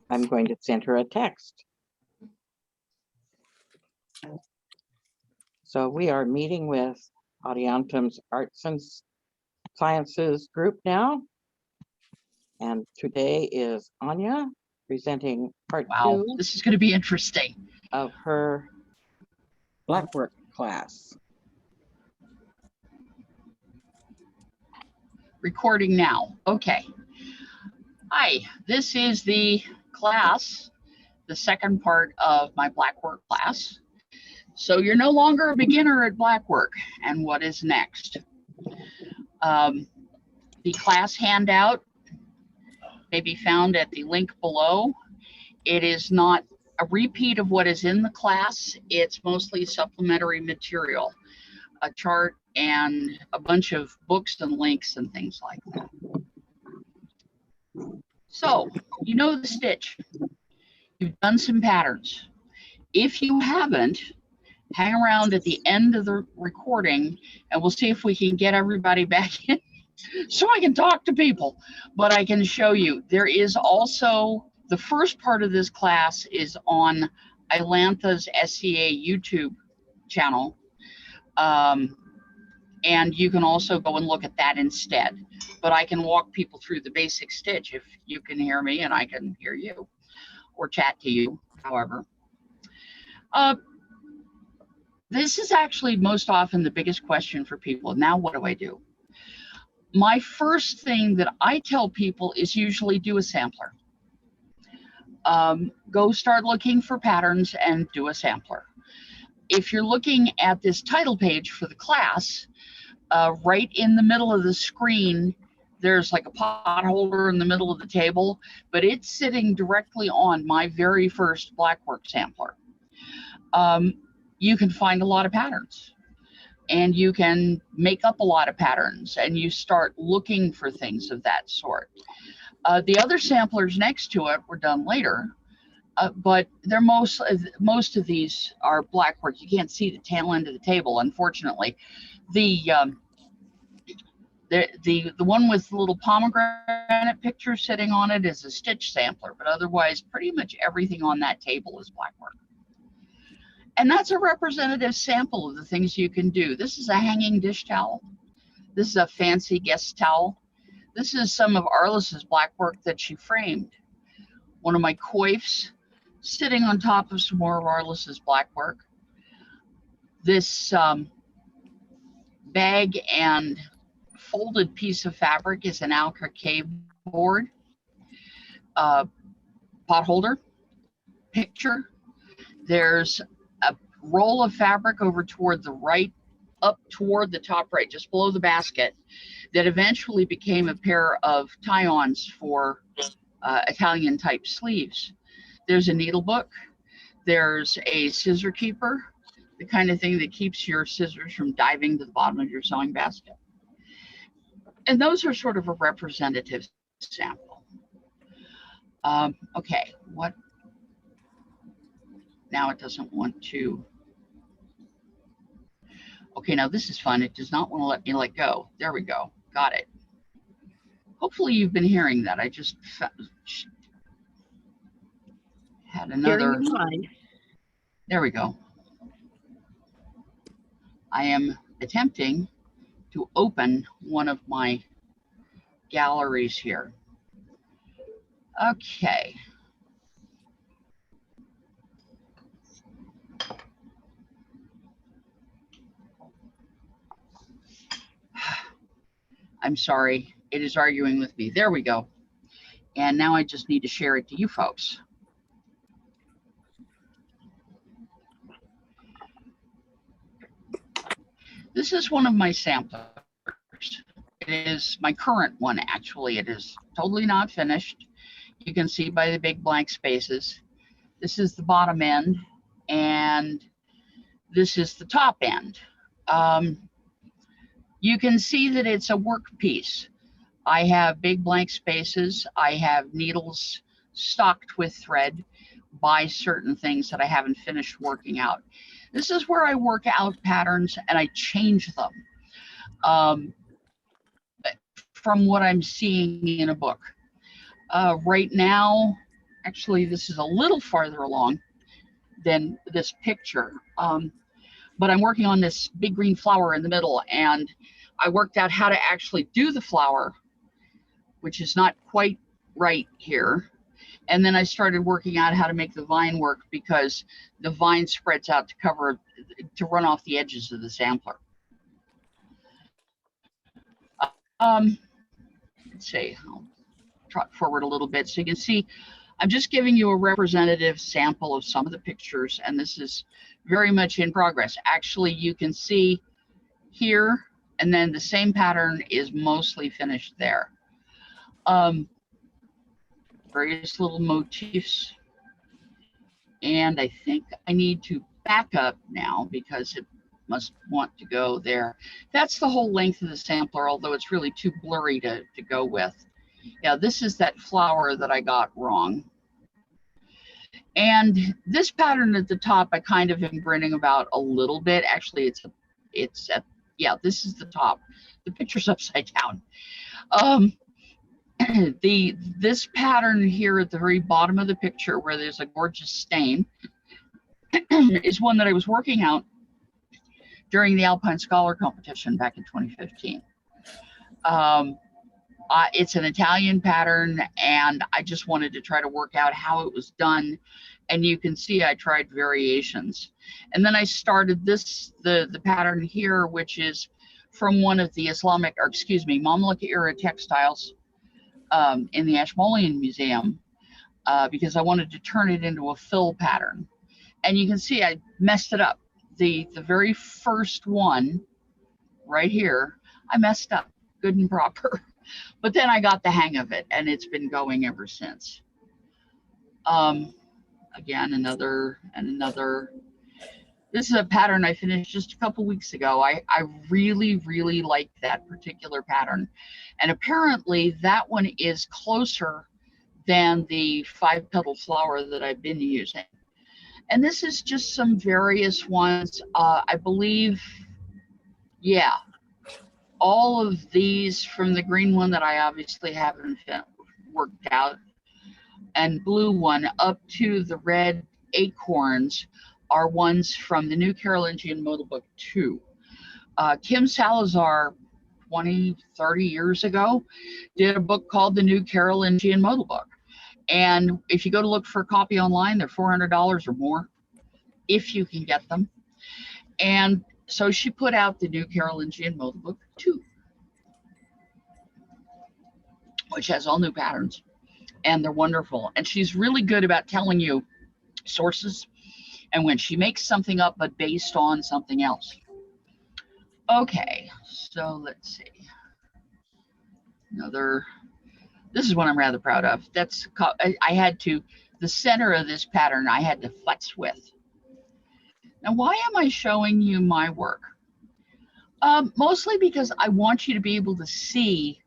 I'm going to send her a text. So we are meeting with Audiantum's Arts and Sciences group now. And today is Anja presenting part Wow, 2 this is going to be interesting. of her Blackwork class. Recording now. Okay. Hi, this is the class, the second part of my Blackwork class. So you're no longer a beginner at Blackwork. And what is next? The class handout may be found at the link below. It is not a repeat of what is in the class. It's mostly supplementary material, a chart and a bunch of books and links and things like that. So you know the stitch. You've done some patterns. If you haven't, hang around at the end of the recording and we'll see if we can get everybody back in so I can talk to people. But I can show you, there is also, the first part of this class is on Ilantha's SCA YouTube channel. And you can also go and look at that instead. But I can walk people through the basic stitch if you can hear me and I can hear you, or chat to you, however. This is actually most often the biggest question for people. Now, what do I do? My first thing that I tell people is usually do a sampler. Go start looking for patterns and do a sampler. If you're looking at this title page for the class, right in the middle of the screen, there's like a pot holder in the middle of the table, but it's sitting directly on my very first Blackwork sampler. You can find a lot of patterns and you can make up a lot of patterns and you start looking for things of that sort. The other samplers next to it were done later, but they're most of these are Blackwork. You can't see the tail end of the table, unfortunately. The one with the little pomegranate picture sitting on it is a stitch sampler, but otherwise pretty much everything on that table is Blackwork. And that's a representative sample of the things you can do. This is a hanging dish towel. This is a fancy guest towel. This is some of Arliss's Blackwork that she framed. One of my coifs sitting on top of some more of Arliss's Blackwork. This bag and folded piece of fabric is an alcrocave board. Pot holder, picture. There's a roll of fabric over toward the right, up toward the top right, just below the basket, that eventually became a pair of tie-ons for Italian type sleeves. There's a needle book. There's a scissor keeper, the kind of thing that keeps your scissors from diving to the bottom of your sewing basket. And those are sort of a representative sample. Okay, what? Now it doesn't want to. Okay, now this is fun. It does not want to let me let go. There we go. Got it. Hopefully you've been hearing that. I just had another. There we go. I am attempting to open one of my galleries here. Okay. I'm sorry, it is arguing with me. There we go. And now I just need to share it to you folks. This is one of my samplers. It is my current one, actually. It is totally not finished. You can see by the big blank spaces. This is the bottom end, and this is the top end. You can see that it's a work piece. I have big blank spaces. I have needles stocked with thread by certain things that I haven't finished working out. This is where I work out patterns and I change them from what I'm seeing in a book. Right now, Actually, this is a little farther along than this picture. But I'm working on this big green flower in the middle, and I worked out how to actually do the flower, which is not quite right here. And then I started working out how to make the vine work, because the vine spreads out to run off the edges of the sampler. Let's see, I'll trot forward a little bit so you can see. I'm just giving you a representative sample of some of the pictures, and this is very much in progress. Actually, you can see here, and then the same pattern is mostly finished there. Various little motifs. And I think I need to back up now because it must want to go there. That's the whole length of the sampler, although it's really too blurry to go with. Yeah, this is that flower that I got wrong. And this pattern at the top, I kind of am grinning about a little bit. Actually, yeah, this is the top. The picture's upside down. This pattern here at the very bottom of the picture, where there's a gorgeous stain, is one that I was working out during the Alpine Scholar competition back in 2015. It's an Italian pattern, and I just wanted to try to work out how it was done. And you can see I tried variations. And then I started the pattern here, which is from one of the Mamluk era textiles in the Ashmolean Museum, because I wanted to turn it into a fill pattern. And you can see I messed it up. The very first one right here, I messed up good and proper. But then I got the hang of it, and it's been going ever since. Again, another. This is a pattern I finished just a couple weeks ago. I really, really like that particular pattern. And apparently that one is closer than the 5-petal flower that I've been using. And this is just some various ones. I believe, yeah, all of these from the green one that I obviously haven't worked out, and blue one up to the red acorns are ones from the New Carolingian Modal Book 2. Kim Salazar, 20, 30 years ago, did a book called the New Carolingian Modal Book. And if you go to look for a copy online, they're $400 or more, if you can get them. And so she put out the New Carolingian Modal Book 2, which has all new patterns. And they're wonderful. And she's really good about telling you sources and when she makes something up, but based on something else. Okay, so let's see. This is one I'm rather proud of. The center of this pattern I had to futz with. Now, why am I showing you my work? Mostly because I want you to be able to see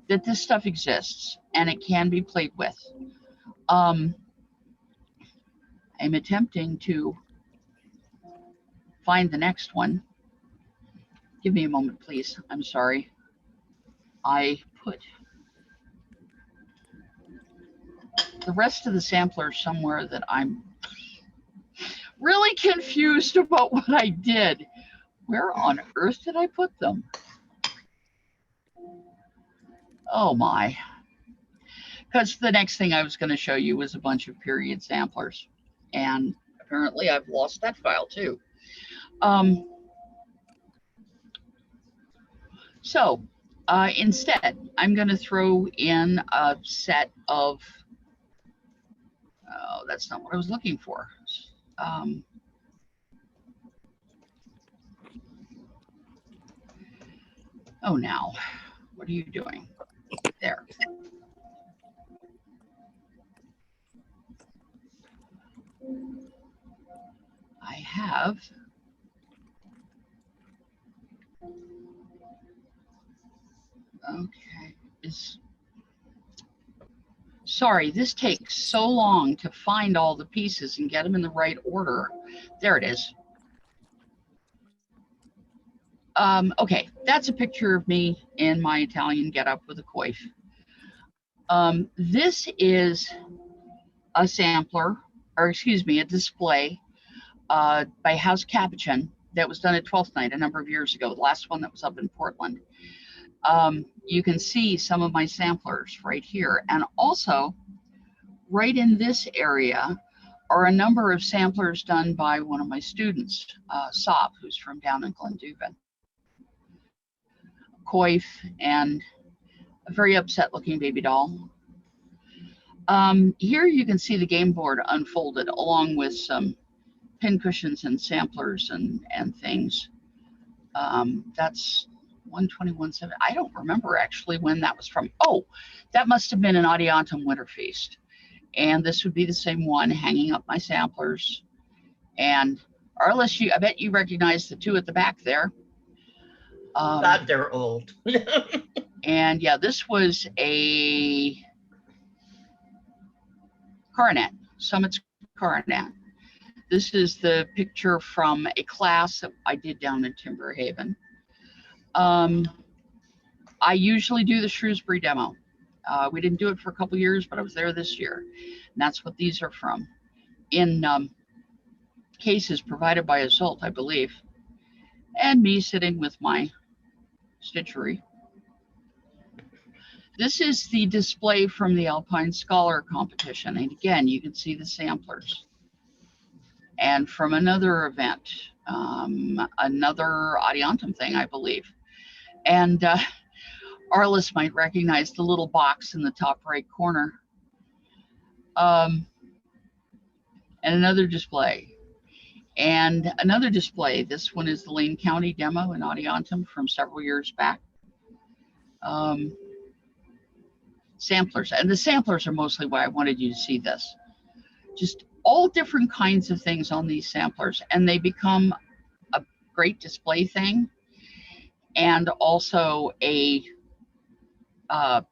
that this stuff exists and it can be played with. I'm attempting to find the next one. Give me a moment, please. I'm sorry. I put the rest of the sampler somewhere that I'm really confused about what I did. Where on earth did I put them? Oh my. Because the next thing I was going to show you was a bunch of period samplers. And apparently I've lost that file too. Instead, I'm going to throw in a set of, oh, that's not what I was looking for. Oh, now, what are you doing? There. I have okay. Sorry, this takes so long to find all the pieces and get them in the right order. There it is. Okay, that's a picture of me in my Italian getup with a coif. This is a sampler, or excuse me, a display by House Capuchin that was done at 12th Night a number of years ago, the last one that was up in Portland. You can see some of my samplers right here. And also, right in this area are a number of samplers done by one of my students, Saab, who's from down in Glenduva. Coif and a very upset looking baby doll. Here you can see the game board unfolded along with some pin cushions and samplers and things. That's 121.7. I don't remember actually when that was from. Oh, that must have been an Adiantum Winter Feast. And this would be the same one, hanging up my samplers. And Arliss, I bet you recognize the two at the back there. God, they're old. And yeah, this was a coronet, Summit's coronet. This is the picture from a class that I did down in Timber Haven. I usually do the Shrewsbury demo. We didn't do it for a couple years, but I was there this year. And that's what these are from. In cases provided by Assault, I believe. And me sitting with my stitchery. This is the display from the Alpine Scholar competition. And again, you can see the samplers. And from another event, another Adiantum thing, I believe. And Arliss might recognize the little box in the top right corner. And another display. And another display. This one is the Lane County demo in Adiantum from several years back. Samplers. And the samplers are mostly why I wanted you to see this. Just all different kinds of things on these samplers. And they become a great display thing. And also a I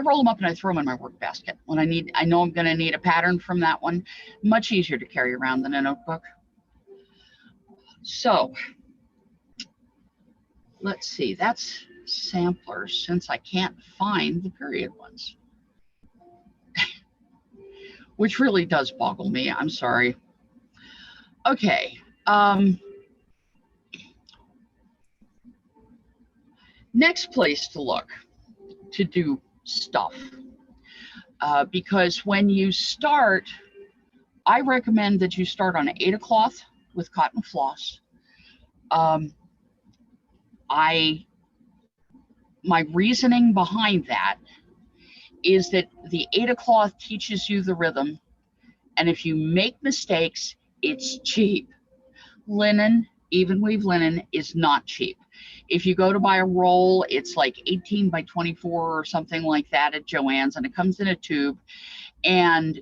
roll them up and I throw them in my work basket when I know I'm going to need a pattern from that one. Much easier to carry around than a notebook. So let's see, that's samplers since I can't find the period ones, which really does boggle me. I'm sorry. Okay. Next place to look to do stuff, because when you start, I recommend that you start on Aida cloth with cotton floss. My reasoning behind that is that the Aida cloth teaches you the rhythm, and if you make mistakes, it's cheap. Linen, even weave linen, is not cheap. If you go to buy a roll, it's like 18 by 24 or something like that at Joann's, and it comes in a tube, and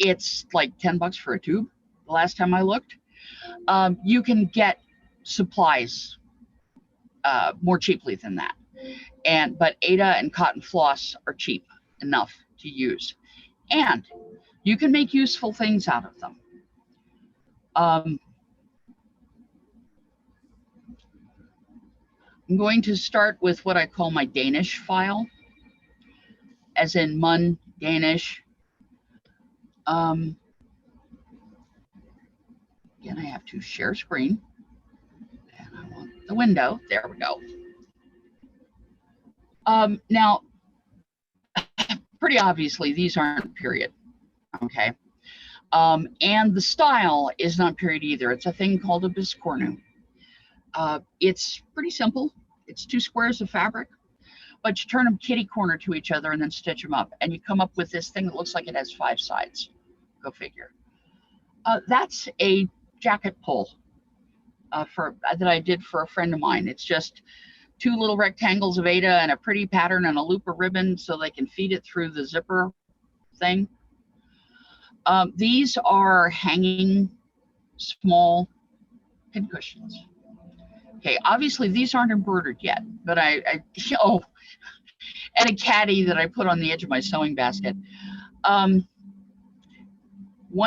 it's like 10 bucks for a tube the last time I looked. You can get supplies more cheaply than that. But Aida and cotton floss are cheap enough to use. And you can make useful things out of them. I'm going to start with what I call my Danish file, as in Mun Danish. Again, I have to share screen, and I want the window. There we go. Now, pretty obviously, these aren't period, okay? And the style is not period either. It's a thing called a biscornu. It's pretty simple. It's 2 squares of fabric, but you turn them kitty corner to each other and then stitch them up, and you come up with this thing that looks like it has 5 sides. Go figure. That's a jacket pull that I did for a friend of mine. It's just 2 little rectangles of Aida and a pretty pattern and a loop of ribbon so they can feed it through the zipper thing. These are hanging small pin cushions. Okay, obviously these aren't embroidered yet, but and a caddy that I put on the edge of my sewing basket. One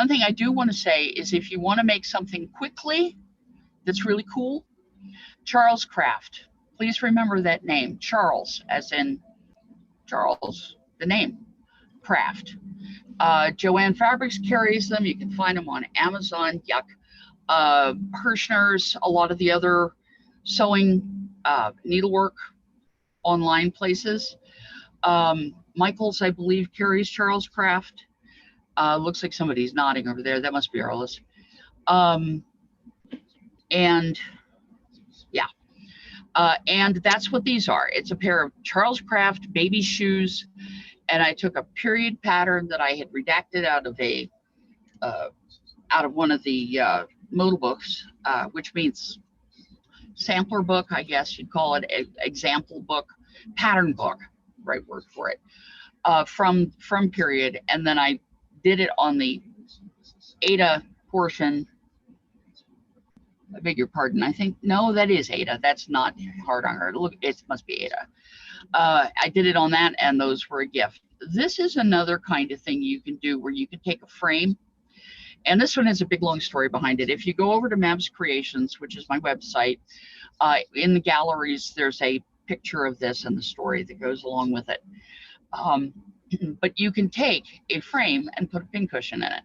thing I do want to say is if you want to make something quickly that's really cool, Charles Craft. Please remember that name, Charles, as in Charles the name, craft. Joanne Fabrics carries them. You can find them on Amazon, Yuck. Hirschner's, a lot of the other sewing, needlework online places. Michael's, I believe, carries Charles Craft. Looks like somebody's nodding over there. That must be Arliss. And yeah, and that's what these are. It's a pair of Charles Craft baby shoes, and I took a period pattern that I had redacted out of one of the modal books, which means sampler book, I guess you'd call it, example book, pattern book, right word for it, from period, and then I did it on the Ada portion. I beg your pardon. I think, no, that is Ada. That's not hard on her. Look, it must be Ada. I did it on that, and those were a gift. This is another kind of thing you can do where you can take a frame, and this one has a big long story behind it. If you go over to Mab's Creations, which is my website, in the galleries, there's a picture of this and the story that goes along with it. But you can take a frame and put a pincushion in it.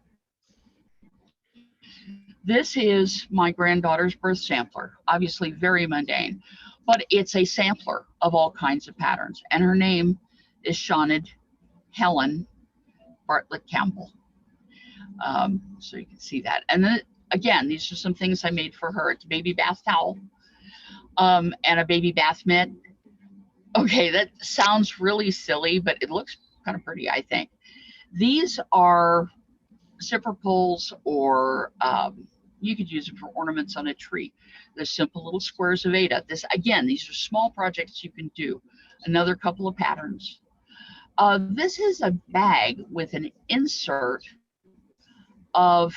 This is my granddaughter's birth sampler, obviously very mundane, but it's a sampler of all kinds of patterns. And her name is Shawned Helen Bartlett Campbell. So you can see that. And then again, these are some things I made for her. It's a baby bath towel and a baby bath mitt. Okay, that sounds really silly, but it looks kind of pretty, I think. These are zipper pulls, or you could use them for ornaments on a tree. The simple little squares of Ada. This, again, these are small projects you can do. Another couple of patterns. This is a bag with an insert of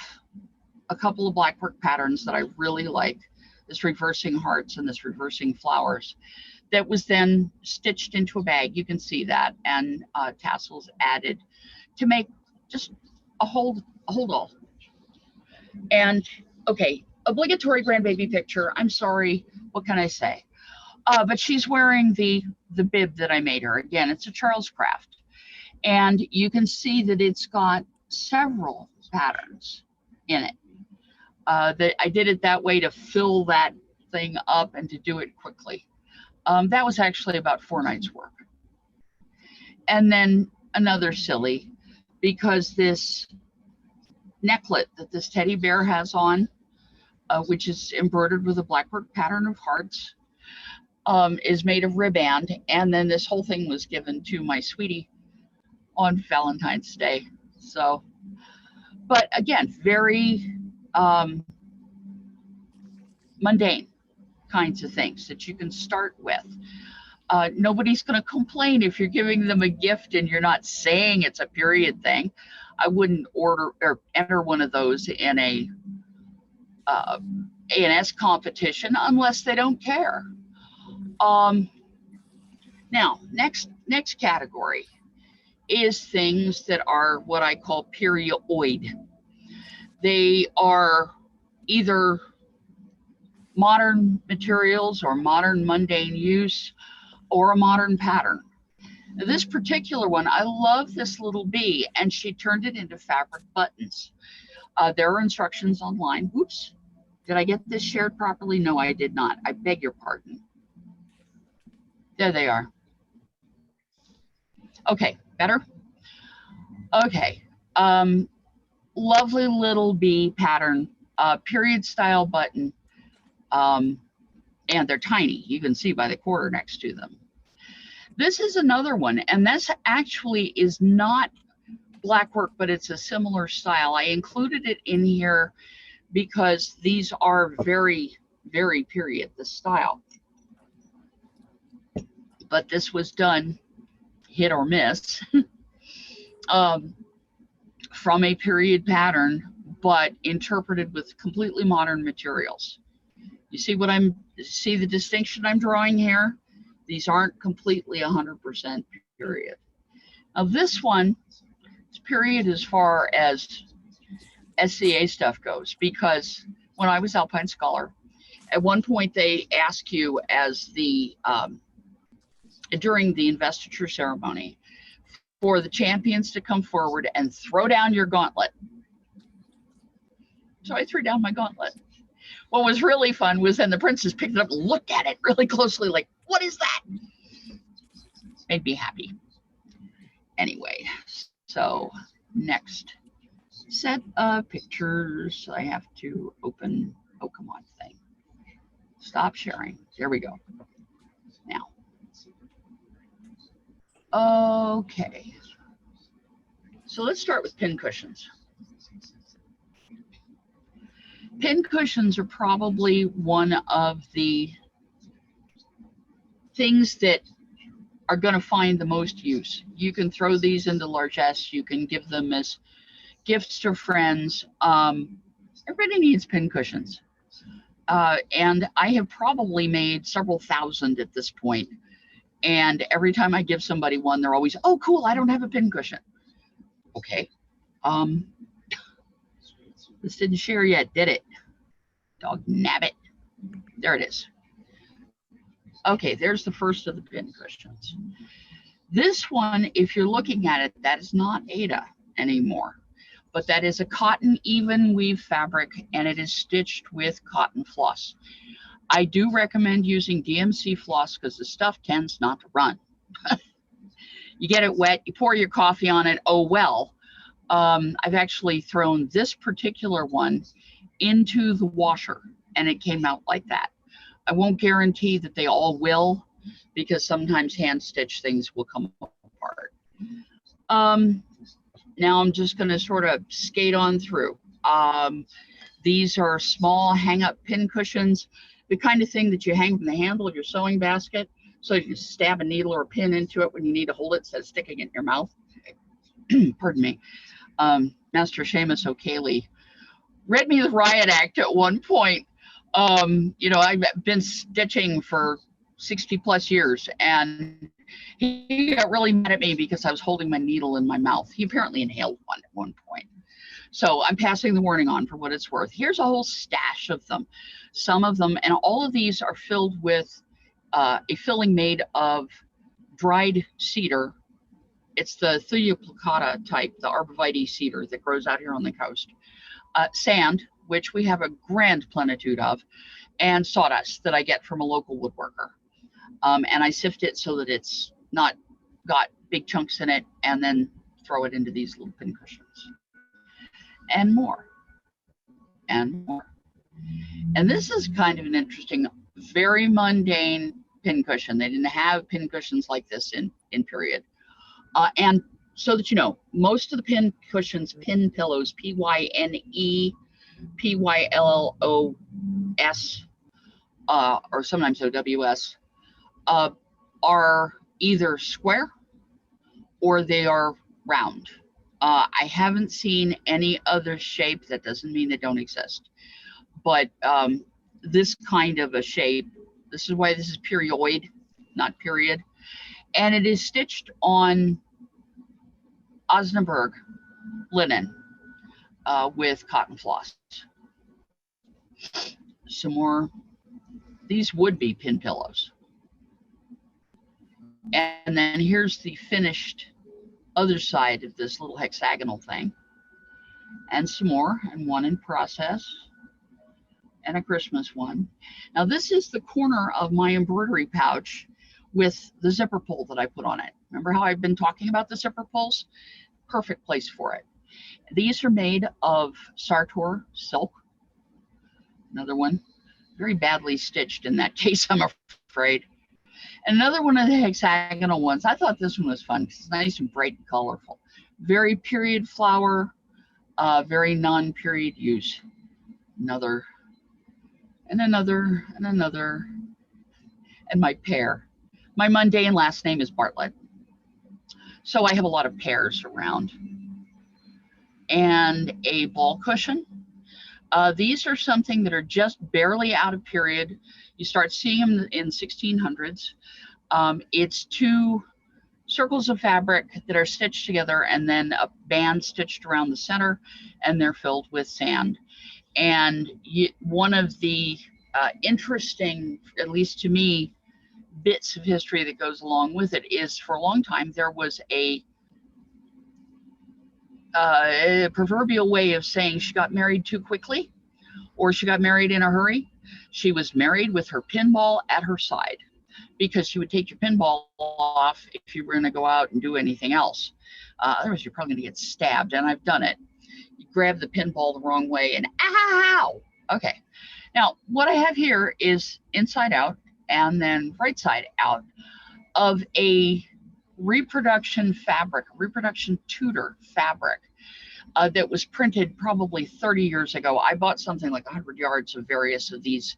a couple of Blackwork patterns that I really like. This reversing hearts and this reversing flowers. That was then stitched into a bag. You can see that, and tassels added to make just a hold all. And okay, obligatory grandbaby picture. I'm sorry, what can I say? But she's wearing the bib that I made her. Again, it's a Charles Craft, and you can see that it's got several patterns in it. That I did it that way to fill that thing up and to do it quickly. That was actually about 4 nights work. And then another silly, because this necklet that this teddy bear has on, which is embroidered with a Blackwork pattern of hearts, is made of ribband. And then this whole thing was given to my sweetie on Valentine's Day. So, but again, very mundane kinds of things that you can start with. Nobody's going to complain if you're giving them a gift and you're not saying it's a period thing. I wouldn't order or enter one of those in a A&S competition unless they don't care. Now, next category is things that are what I call perioid. They are either modern materials or modern mundane use or a modern pattern. Now, this particular one, I love this little bee, and she turned it into fabric buttons. There are instructions online. Whoops, did I get this shared properly? No, I did not. I beg your pardon. There they are. Okay, better? Okay, lovely little bee pattern, period style button. And they're tiny. You can see by the quarter next to them. This is another one, and this actually is not Blackwork, but it's a similar style. I included it in here because these are very, very period, the style. But this was done hit or miss from a period pattern, but interpreted with completely modern materials. You see what see the distinction I'm drawing here? These aren't completely 100% period. Now this one is period as far as SCA stuff goes, because when I was Alpine Scholar, at one point they ask you as the, during the investiture ceremony for the champions to come forward and throw down your gauntlet. So I threw down my gauntlet. What was really fun was then the princess picked it up and looked at it really closely, like, what is that? Made me happy. Anyway, so next set of pictures. I have to open, oh, come on, thing. Stop sharing. There we go. Now. Okay. So let's start with pin cushions. Pin cushions are probably one of the things that are going to find the most use. You can throw these into largesse. You can give them as gifts to friends. Everybody needs pin cushions. And I have probably made several thousand at this point. And every time I give somebody one, they're always, oh, cool, I don't have a pin cushion. Okay. This didn't share yet, did it? Dog nabbit. There it is. Okay, there's the first of the pin cushions. This one, if you're looking at it, that is not Ada anymore, but that is a cotton even weave fabric, and it is stitched with cotton floss. I do recommend using DMC floss because the stuff tends not to run. You get it wet, you pour your coffee on it, oh well. I've actually thrown this particular one into the washer and it came out like that. I won't guarantee that they all will because sometimes hand stitch things will come apart. Now I'm just going to sort of skate on through. These are small hang up pin cushions, the kind of thing that you hang from the handle of your sewing basket so you can stab a needle or a pin into it when you need to hold it instead of sticking it in your mouth. Pardon me. Master Seamus O'Kaley read me the Riot Act at one point. You know, I've been stitching for 60 plus years and he got really mad at me because I was holding my needle in my mouth. He apparently inhaled one at one point. So I'm passing the warning on for what it's worth. Here's a whole stash of them. Some of them, and all of these are filled with a filling made of dried cedar. It's the Thuya plicata type, the arborvitae cedar that grows out here on the coast. Sand, which we have a grand plenitude of, and sawdust that I get from a local woodworker. And I sift it so that it's not got big chunks in it, and then throw it into these little pin cushions. And more. And more. And this is kind of an interesting, very mundane pin cushion. They didn't have pin cushions like this in period. And so that you know, most of the pin cushions, pin pillows, P-Y-N-E, P-Y-L-L-O-S, or sometimes O-W-S, are either square or they are round. I haven't seen any other shape. That doesn't mean they don't exist. But this kind of a shape, this is why this is perioid, not period. And it is stitched on Osnaburg linen with cotton floss. Some more, these would be pin pillows. And then here's the finished other side of this little hexagonal thing. And some more, and one in process, and a Christmas one. Now this is the corner of my embroidery pouch with the zipper pull that I put on it. Remember how I've been talking about the zipper pulls? Perfect place for it. These are made of Sartor silk. Another one, very badly stitched in that case, I'm afraid. And another one of the hexagonal ones. I thought this one was fun because it's nice and bright and colorful. Very period flower, very non-period use. Another, and another, and another, and my pear. My mundane last name is Bartlett. So I have a lot of pears around. And a ball cushion. These are something that are just barely out of period. You start seeing them in 1600s. It's two circles of fabric that are stitched together and then a band stitched around the center, and they're filled with sand. And one of the interesting, at least to me, bits of history that goes along with it is for a long time there was a a proverbial way of saying she got married too quickly or she got married in a hurry. She was married with her pinball at her side because she would take your pinball off if you were going to go out and do anything else. Otherwise, you're probably going to get stabbed, and I've done it. You grab the pinball the wrong way and ow! Okay. Now, what I have here is inside out and then right side out of a reproduction fabric, reproduction Tudor fabric that was printed probably 30 years ago. I bought something like 100 yards of various of these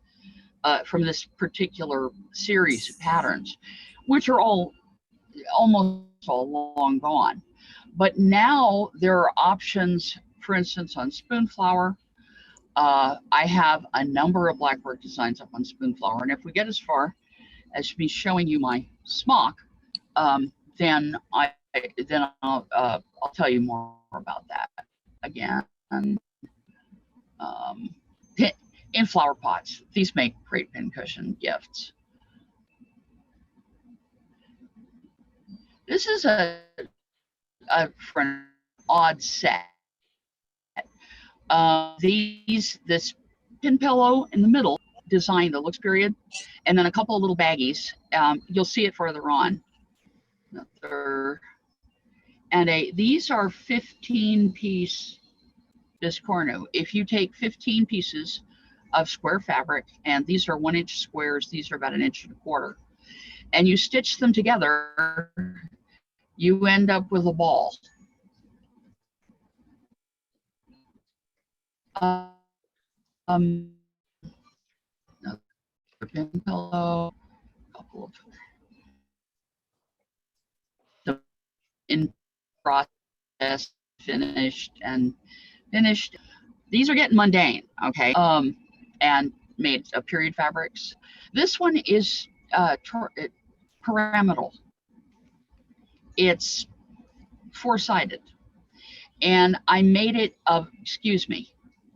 from this particular series of patterns, which are all almost all long gone. But now there are options, for instance, on Spoonflower. I have a number of Blackwork designs up on Spoonflower, and if we get as far as me showing you my smock, then I'll tell you more about that again. In flower pots, these make great pincushion gifts. This is for an odd set. This pin pillow in the middle design that looks period, and then a couple of little baggies. You'll see it further on. These are 15-piece biscornu. If you take 15 pieces of square fabric, and these are 1-inch squares, these are about 1.25 inches, and you stitch them together, you end up with a ball. Another pin pillow, a couple of in process, finished. These are getting mundane, okay, and made of period fabrics. This one is pyramidal. It's 4-sided, and I made it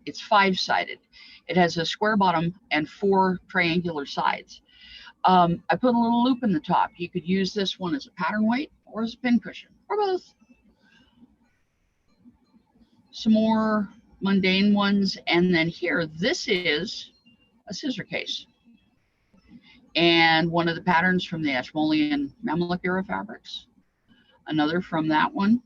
it's 5-sided. It has a square bottom and 4 triangular sides. I put a little loop in the top. You could use this one as a pattern weight or as a pincushion, or both. Some more mundane ones, and then here, this is a scissor case. And one of the patterns from the Ashmolean Mamluk era fabrics. Another from that one.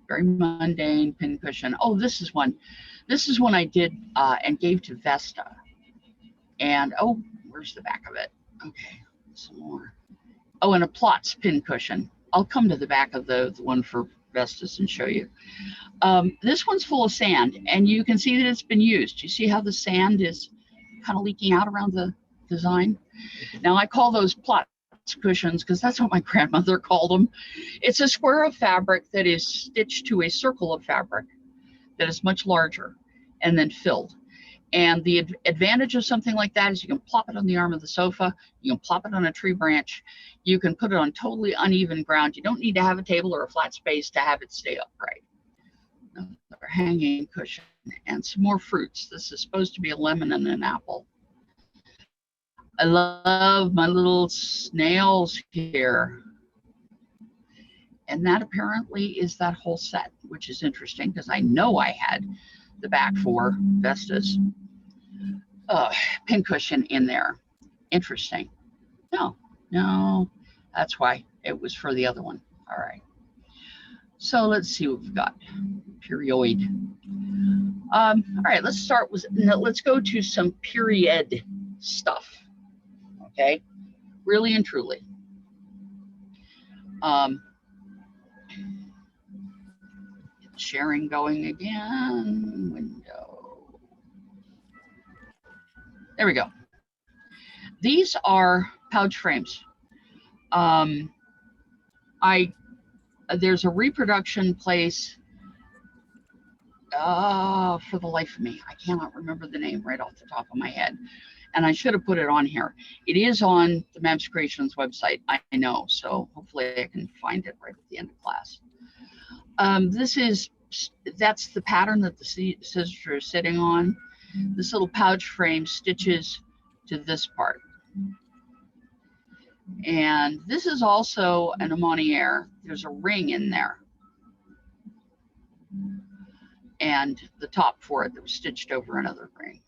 Very mundane pincushion. Oh, this is one. This is one I did and gave to Vesta. And oh, where's the back of it? Okay, some more. Oh, and a Plotz pincushion. I'll come to the back of the one for Vestas and show you. This one's full of sand, and you can see that it's been used. You see how the sand is kind of leaking out around the design? Now, I call those Plotz cushions because that's what my grandmother called them. It's a square of fabric that is stitched to a circle of fabric that is much larger and then filled. And the advantage of something like that is you can plop it on the arm of the sofa, you can plop it on a tree branch, you can put it on totally uneven ground. You don't need to have a table or a flat space to have it stay upright. Another hanging cushion and some more fruits. This is supposed to be a lemon and an apple. I love my little snails here. And that apparently is that whole set, which is interesting because I know I had the back for Vesta's pincushion in there. Interesting. No, that's why it was for the other one. All right. So let's see what we've got. Period. All right, let's go to some period stuff. Okay, really and truly. Sharing going again. Window. There we go. These are pouch frames. There's a reproduction place. For the life of me, I cannot remember the name right off the top of my head. And I should have put it on here. It is on the Mabs Creations website, I know. So hopefully I can find it right at the end of class. That's the pattern that the sister is sitting on. This little pouch frame stitches to this part. And this is also an amaniere. There's a ring in there. and the top for it that was stitched over another grain.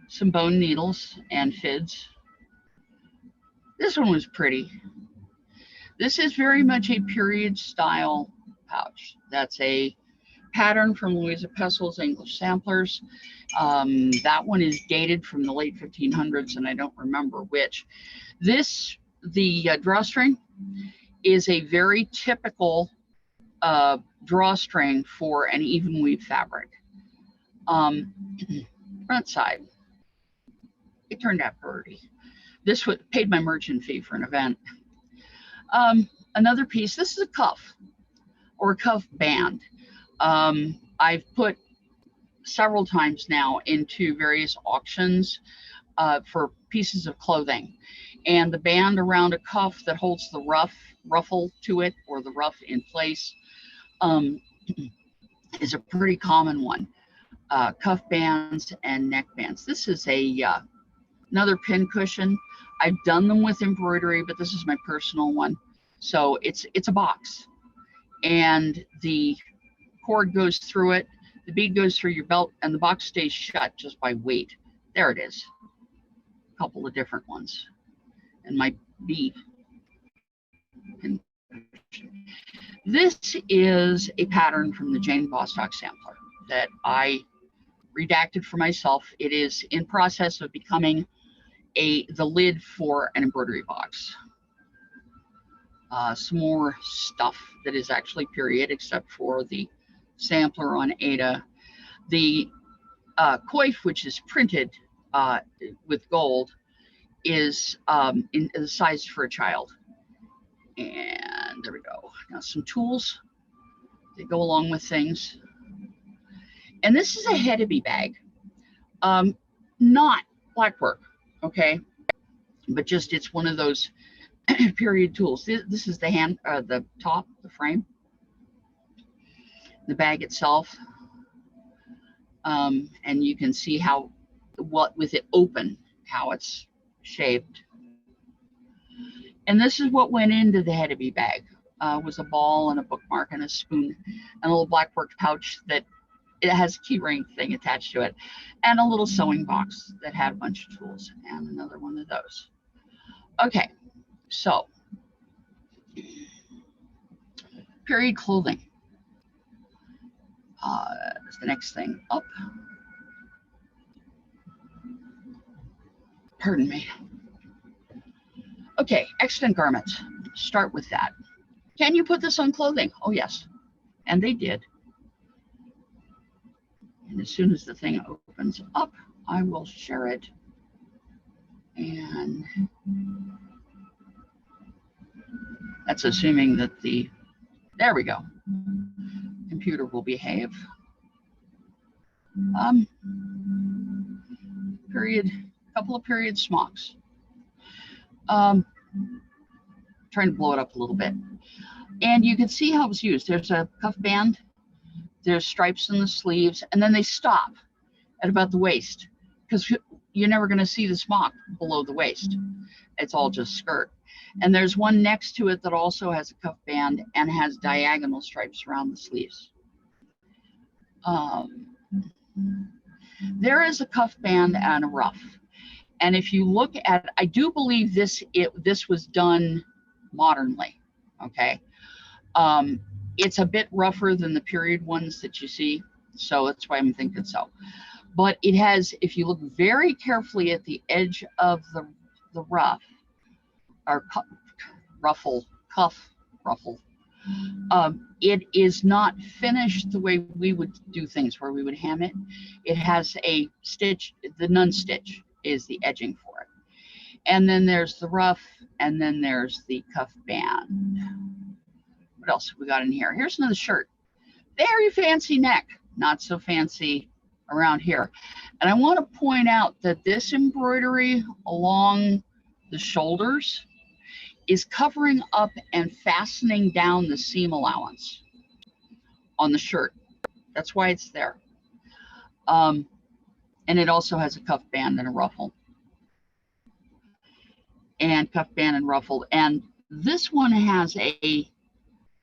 Some bone needles and fids. This one was pretty. This is very much a period style pouch. That's a pattern from Louisa Pessel's English Samplers. That one is dated from the late 1500s, and I don't remember which. The drawstring is a very typical drawstring for an even weave fabric. Front side, it turned out pretty. This paid my merchant fee for an event. Another piece, this is a cuff or a cuff band. I've put several times now into various auctions for pieces of clothing. And the band around a cuff that holds the ruffle to it, or the ruff in place, is a pretty common one. Cuff bands and neck bands. This is another pin cushion. I've done them with embroidery, but this is my personal one. So it's a box, and the cord goes through it, the bead goes through your belt, and the box stays shut just by weight. There it is. A couple of different ones. And my bead. This is a pattern from the Jane Bostock sampler that I redacted for myself. It is in process of becoming the lid for an embroidery box. Some more stuff that is actually period, except for the sampler on Ada. The coif, which is printed with gold, is sized for a child. And there we go. Now some tools that go along with things. And this is a Hedeby bag. Not Blackwork, okay? But just it's one of those period tools. This is the top, the frame, the bag itself. And you can see with it open, how it's shaped. And this is what went into the Hedeby bag. Was a ball and a bookmark and a spoon and a little Blackwork pouch that it has a key ring thing attached to it, and a little sewing box that had a bunch of tools, and another one of those. Okay, so period clothing. That's the next thing up. Pardon me. Okay, extant garments. Start with that. Can you put this on clothing? Oh, yes. And they did. And as soon as the thing opens up, I will share it. And that's assuming that there we go. Computer will behave. Couple of period smocks. Trying to blow it up a little bit. And you can see how it's used. There's a cuff band, there's stripes in the sleeves, and then they stop at about the waist, because you're never going to see the smock below the waist. It's all just skirt. And there's one next to it that also has a cuff band and has diagonal stripes around the sleeves. There is a cuff band and a ruff. And if you look at, I do believe this was done modernly, okay? It's a bit rougher than the period ones that you see, so that's why I'm thinking so. But it has, if you look very carefully at the edge of the ruff, or cuff ruffle, it is not finished the way we would do things, where we would hem it. It has a stitch, the nun stitch is the edging for it. And then there's the ruff, and then there's the cuff band. What else have we got in here? Here's another shirt. Very fancy neck, not so fancy around here. And I want to point out that this embroidery along the shoulders is covering up and fastening down the seam allowance on the shirt. That's why it's there. And it also has a cuff band and a ruffle. And cuff band and ruffle. And this one has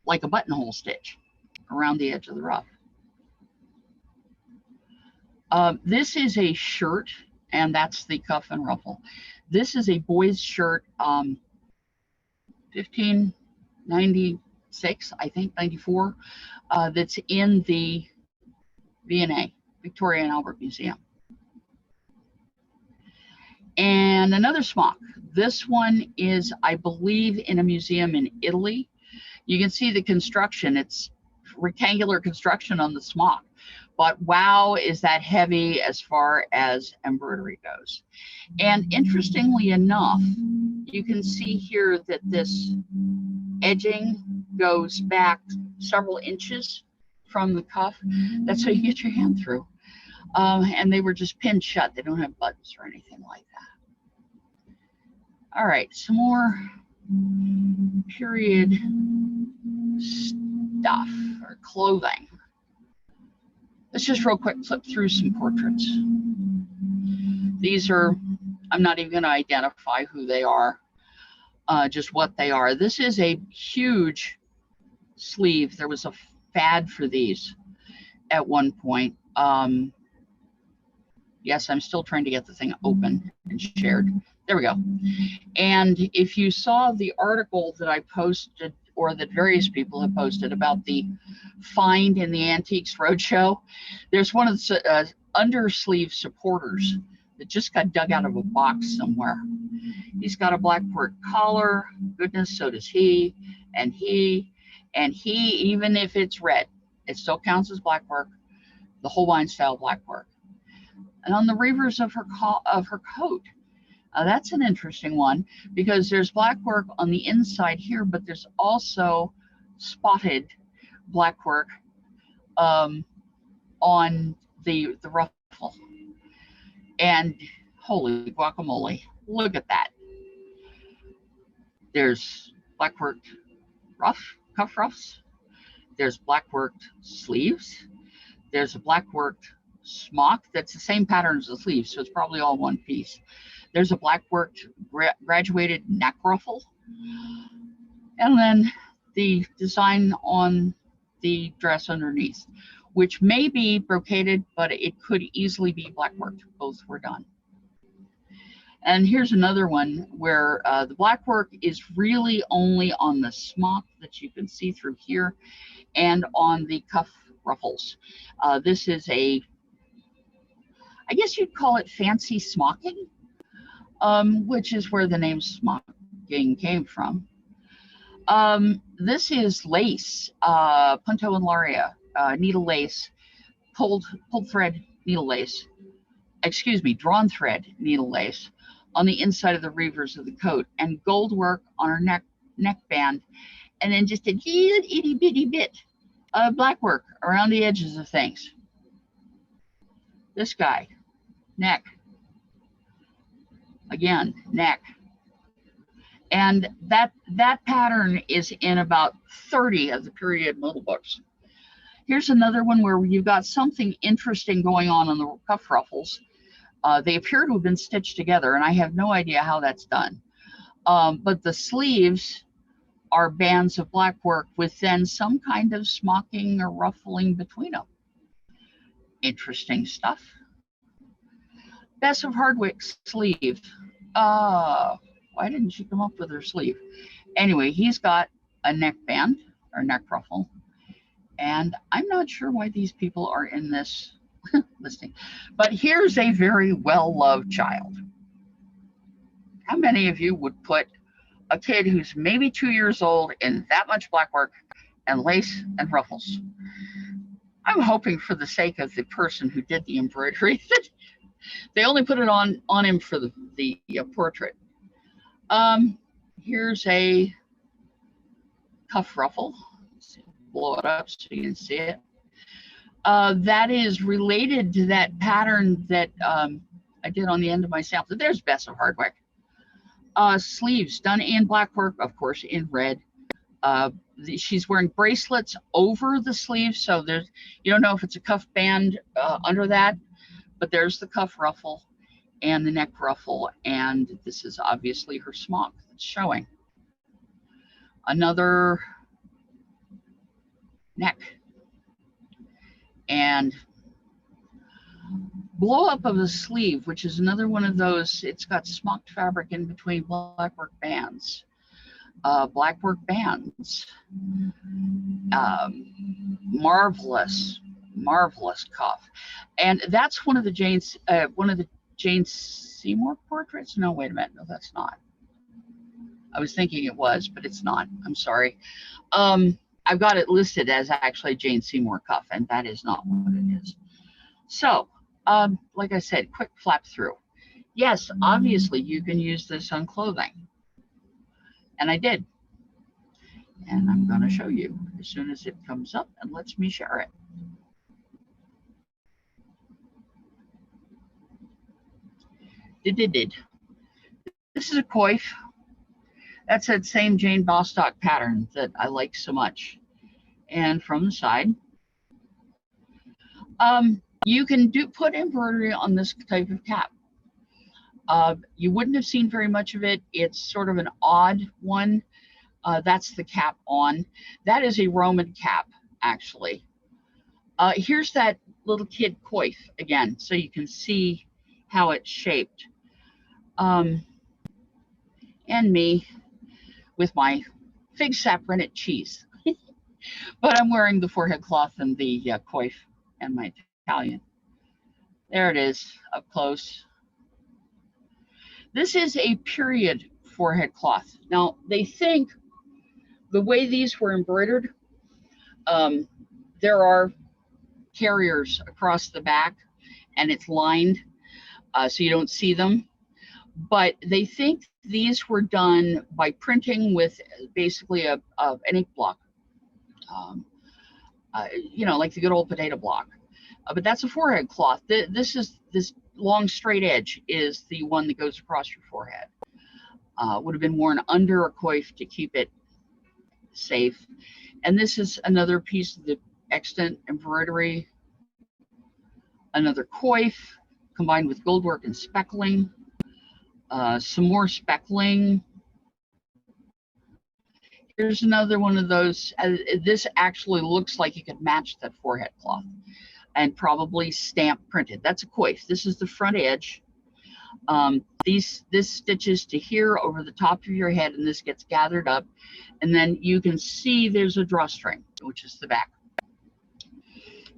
like a buttonhole stitch around the edge of the ruff. This is a shirt, and that's the cuff and ruffle. This is a boy's shirt, 1596, I think, 94, that's in the V&A, Victoria and Albert Museum. And another smock. This one is, I believe, in a museum in Italy. You can see the construction. It's rectangular construction on the smock. But wow, is that heavy as far as embroidery goes. And interestingly enough, you can see here that this edging goes back several inches from the cuff. That's how you get your hand through. And they were just pinned shut. They don't have buttons or anything like that. All right, some more period stuff or clothing. Let's just real quick flip through some portraits. These are, I'm not even going to identify who they are, just what they are. This is a huge sleeve. There was a fad for these at one point. Yes, I'm still trying to get the thing open and shared. There we go. And if you saw the article that I posted, or that various people have posted about the find in the Antiques Roadshow, there's one of the undersleeve supporters that just got dug out of a box somewhere. He's got a Blackwork collar. Goodness, so does he. And he, even if it's red, it still counts as Blackwork, the Holbein style Blackwork. And on the reavers of her coat, that's an interesting one, because there's Blackwork on the inside here, but there's also spotted Blackwork on the ruffle. And holy guacamole, look at that. There's Blackworked cuff ruffs. There's Blackworked sleeves. There's a Blackworked smock that's the same pattern as the sleeves, so it's probably all one piece. There's a Blackworked graduated neck ruffle. And then the design on the dress underneath, which may be brocaded, but it could easily be Blackworked. Both were done. And here's another one where the Blackwork is really only on the smock that you can see through here and on the cuff ruffles. This is a, I guess you'd call it fancy smocking, which is where the name smocking came from. This is lace, punto and laria, needle lace, pulled thread needle lace, excuse me, drawn thread needle lace on the inside of the reavers of the coat, and gold work on her neckband, and then just a little itty bitty bit of black work around the edges of things. This guy, neck, again, neck. And that pattern is in about 30 of the period model books. Here's another one where you've got something interesting going on the cuff ruffles. They appear to have been stitched together, and I have no idea how that's done. But the sleeves are bands of black work with then some kind of smocking or ruffling between them. Interesting stuff. Bess of Hardwick's sleeve. Why didn't she come up with her sleeve? Anyway, he's got a neckband or neck ruffle, and I'm not sure why these people are in this listing. But here's a very well-loved child. How many of you would put a kid who's maybe 2 years old in that much black work and lace and ruffles? I'm hoping, for the sake of the person who did the embroidery, that they only put it on him for the portrait. Here's a cuff ruffle. Let's blow it up so you can see it. That is related to that pattern that I did on the end of my sample. There's Bess of Hardwick. Sleeves done in black work, of course, in red. She's wearing bracelets over the sleeves, so there's, you don't know if it's a cuff band under that, but there's the cuff ruffle and the neck ruffle, and this is obviously her smock that's showing. Another neck. And blow up of the sleeve, which is another one of those, it's got smocked fabric in between blackwork bands. Blackwork bands. Marvelous, marvelous cuff. And that's one of the Jane Seymour portraits. No, wait a minute. No, that's not. I was thinking it was, but it's not. I'm sorry. I've got it listed as actually Jane Seymour cuff, and that is not what it is. So, like I said, quick flap through. Yes, obviously you can use this on clothing. And I did. And I'm going to show you as soon as it comes up and lets me share it. Did. This is a coif. That's that same Jane Bostock pattern that I like so much. And from the side, you can put embroidery on this type of cap. You wouldn't have seen very much of it. It's sort of an odd one. That's the cap on. That is a Roman cap, actually. Here's that little kid coif again, so you can see how it's shaped. And me with my fig sap rennet cheese. But I'm wearing the forehead cloth and the coif and my Italian. There it is, up close. This is a period forehead cloth. Now, they think the way these were embroidered, there are carriers across the back, and it's lined, so you don't see them. But they think these were done by printing with basically an ink block, you know, like the good old potato block. But that's a forehead cloth. This long straight edge is the one that goes across your forehead. Would have been worn under a coif to keep it safe. And this is another piece of the extant embroidery, another coif combined with goldwork and speckling, some more speckling. Here's another one of those. This actually looks like it could match that forehead cloth and probably stamp printed. That's a coif. This is the front edge. This stitches to here over the top of your head, and this gets gathered up, and then you can see there's a drawstring, which is the back.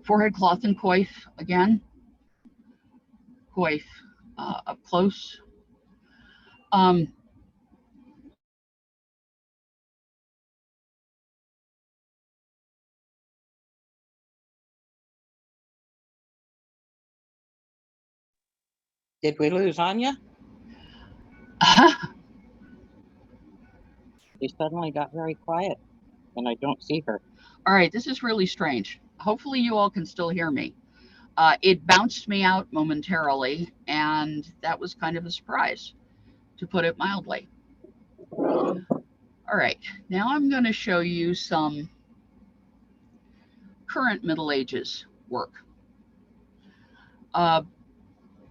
Forehead cloth and coif again. Coif up close. Did we lose Anja? She suddenly got very quiet, and I don't see her. All right, this is really strange. Hopefully you all can still hear me. It bounced me out momentarily, and that was kind of a surprise, to put it mildly. All right, now I'm going to show you some current Middle Ages work.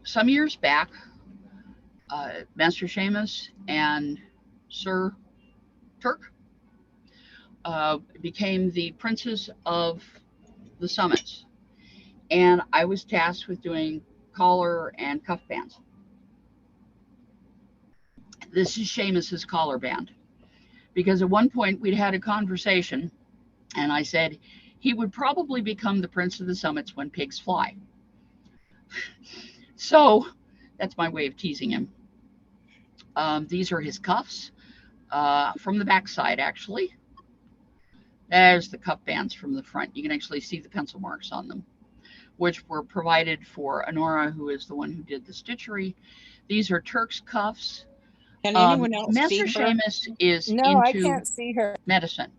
Some years back, Master Seamus and Sir Turk became the princes of the summits, and I was tasked with doing collar and cuff bands. This is Seamus's collar band, because at one point we'd had a conversation, and I said he would probably become the prince of the summits when pigs fly. So that's my way of teasing him. These are his cuffs from the back side, actually. There's the cuff bands from the front. You can actually see the pencil marks on them, which were provided for Honora, who is the one who did the stitchery. These are Turk's cuffs. Can anyone else Master see her? Seamus is No, I into can't see her. medicine,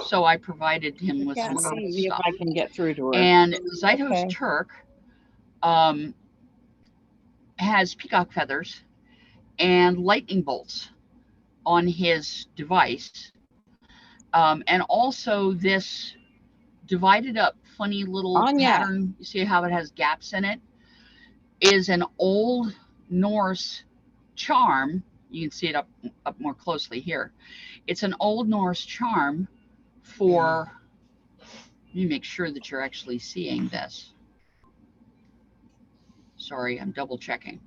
so I provided him with Can't some see. See if stuff. I can get through to her. And Zytos Okay. Turk has peacock feathers and lightning bolts on his device. And also this divided up funny little Anja. pattern, you see how it has gaps in it, is an old Norse charm. You can see it up more closely here. It's an old Norse charm for, let me make sure that you're actually seeing this. Sorry, I'm double checking.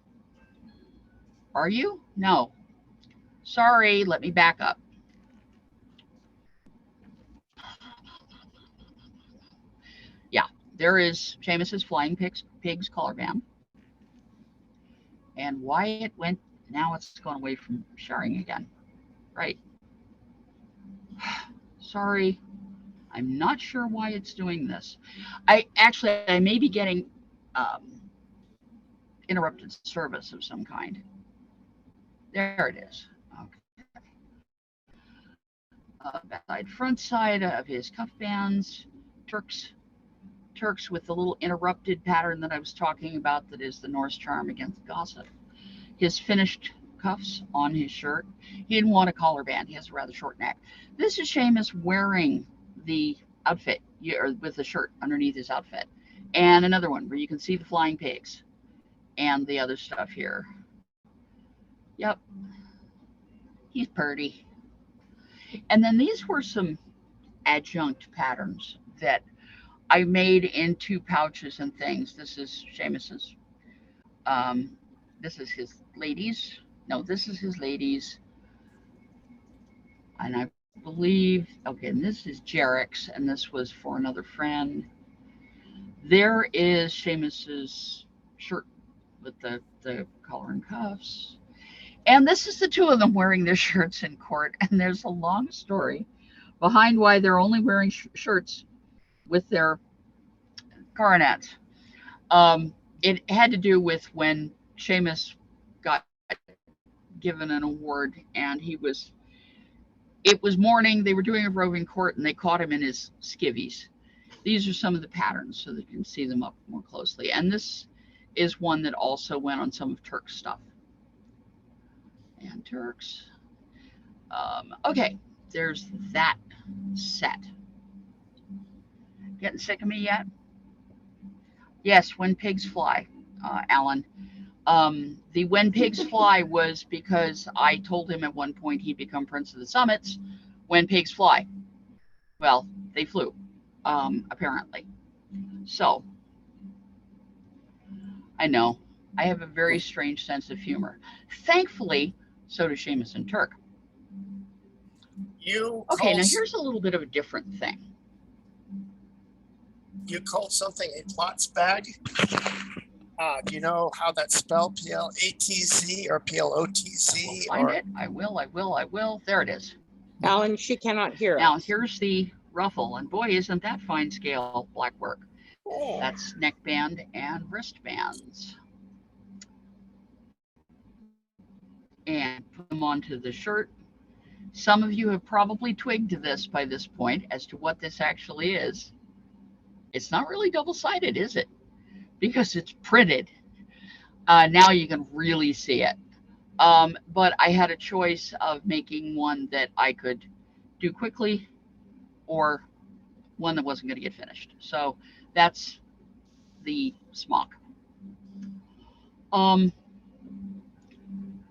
Are you? No. Sorry, let me back up. Yeah, there is Seamus's Flying Pigs collar band. And why it went, now it's going away from sharing again. Right. Sorry. I'm not sure why it's doing this. I may be getting interrupted service of some kind. There it is. Okay. Backside, front side of his cuff bands, Turks with the little interrupted pattern that I was talking about that is the Norse charm against gossip. His finished cuffs on his shirt. He didn't want a collar band. He has a rather short neck. This is Seamus wearing the outfit, or with the shirt underneath his outfit. And another one where you can see the flying pigs and the other stuff here. Yep. He's pretty. And then these were some adjunct patterns that I made into pouches and things. This is Seamus's. This is his ladies. No, this is his ladies. And I believe, okay, and this is Jarek's, and this was for another friend. There is Seamus's shirt with the collar and cuffs. And this is the two of them wearing their shirts in court. And there's a long story behind why they're only wearing shirts with their coronets. It had to do with when Seamus got given an award, and it was morning, they were doing a roving court, and they caught him in his skivvies. These are some of the patterns so that you can see them up more closely. And this is one that also went on some of Turk's stuff. And Turk's. Okay, there's that set. Getting sick of me yet? Yes, When Pigs Fly, Alan. The When Pigs Fly was because I told him at one point he'd become Prince of the Summits when pigs fly. Well, they flew, apparently. So, I know, I have a very strange sense of humor. Thankfully, so do Seamus and Turk. Okay, now here's a little bit of a different thing. You call something a plots bag? Do you know how that's spelled? P-L-A-T-Z or P-L-O-T-Z? I will find it. I will. There it is. Alan, she cannot hear Now, us. here's the ruffle, and boy, isn't that fine scale Blackwork. Oh. That's neckband and wristbands. And put them onto the shirt. Some of you have probably twigged to this by this point as to what this actually is. It's not really double-sided, is it? Because it's printed. Now you can really see it. But I had a choice of making one that I could do quickly or one that wasn't going to get finished. So that's the smock.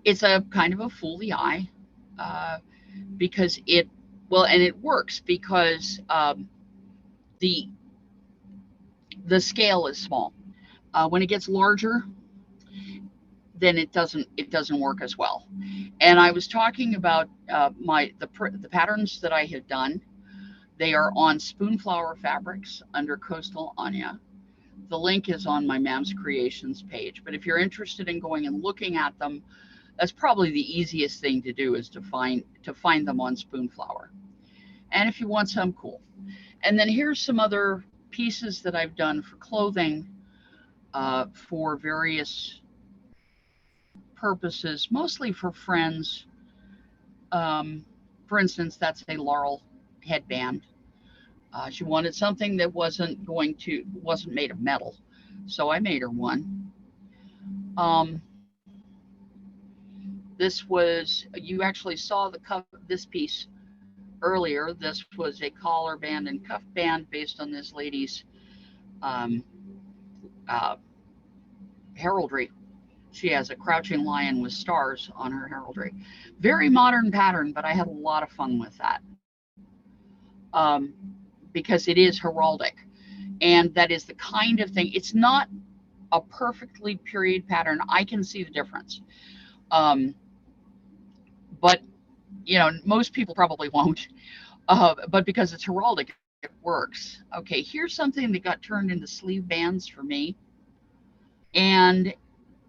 It's a kind of a fool the eye because it works because the scale is small. When it gets larger, then it doesn't work as well. And I was talking about the patterns that I have done. They are on Spoonflower Fabrics under Coastal Anja. The link is on my Mam's Creations page. But if you're interested in going and looking at them, that's probably the easiest thing to do is to find them on Spoonflower. And if you want some, cool. And then here's some other pieces that I've done for clothing for various purposes, mostly for friends. For instance, that's a Laurel headband. She wanted something that wasn't made of metal, so I made her one. This was, you actually saw the cuff of this piece earlier. This was a collar band and cuff band based on this lady's heraldry. She has a crouching lion with stars on her heraldry. Very modern pattern, but I had a lot of fun with that. Because it is heraldic. And that is the kind of thing, it's not a perfectly period pattern, I can see the difference. Um, but most people probably won't. But because it's heraldic, it works. Okay, here's something that got turned into sleeve bands for me, and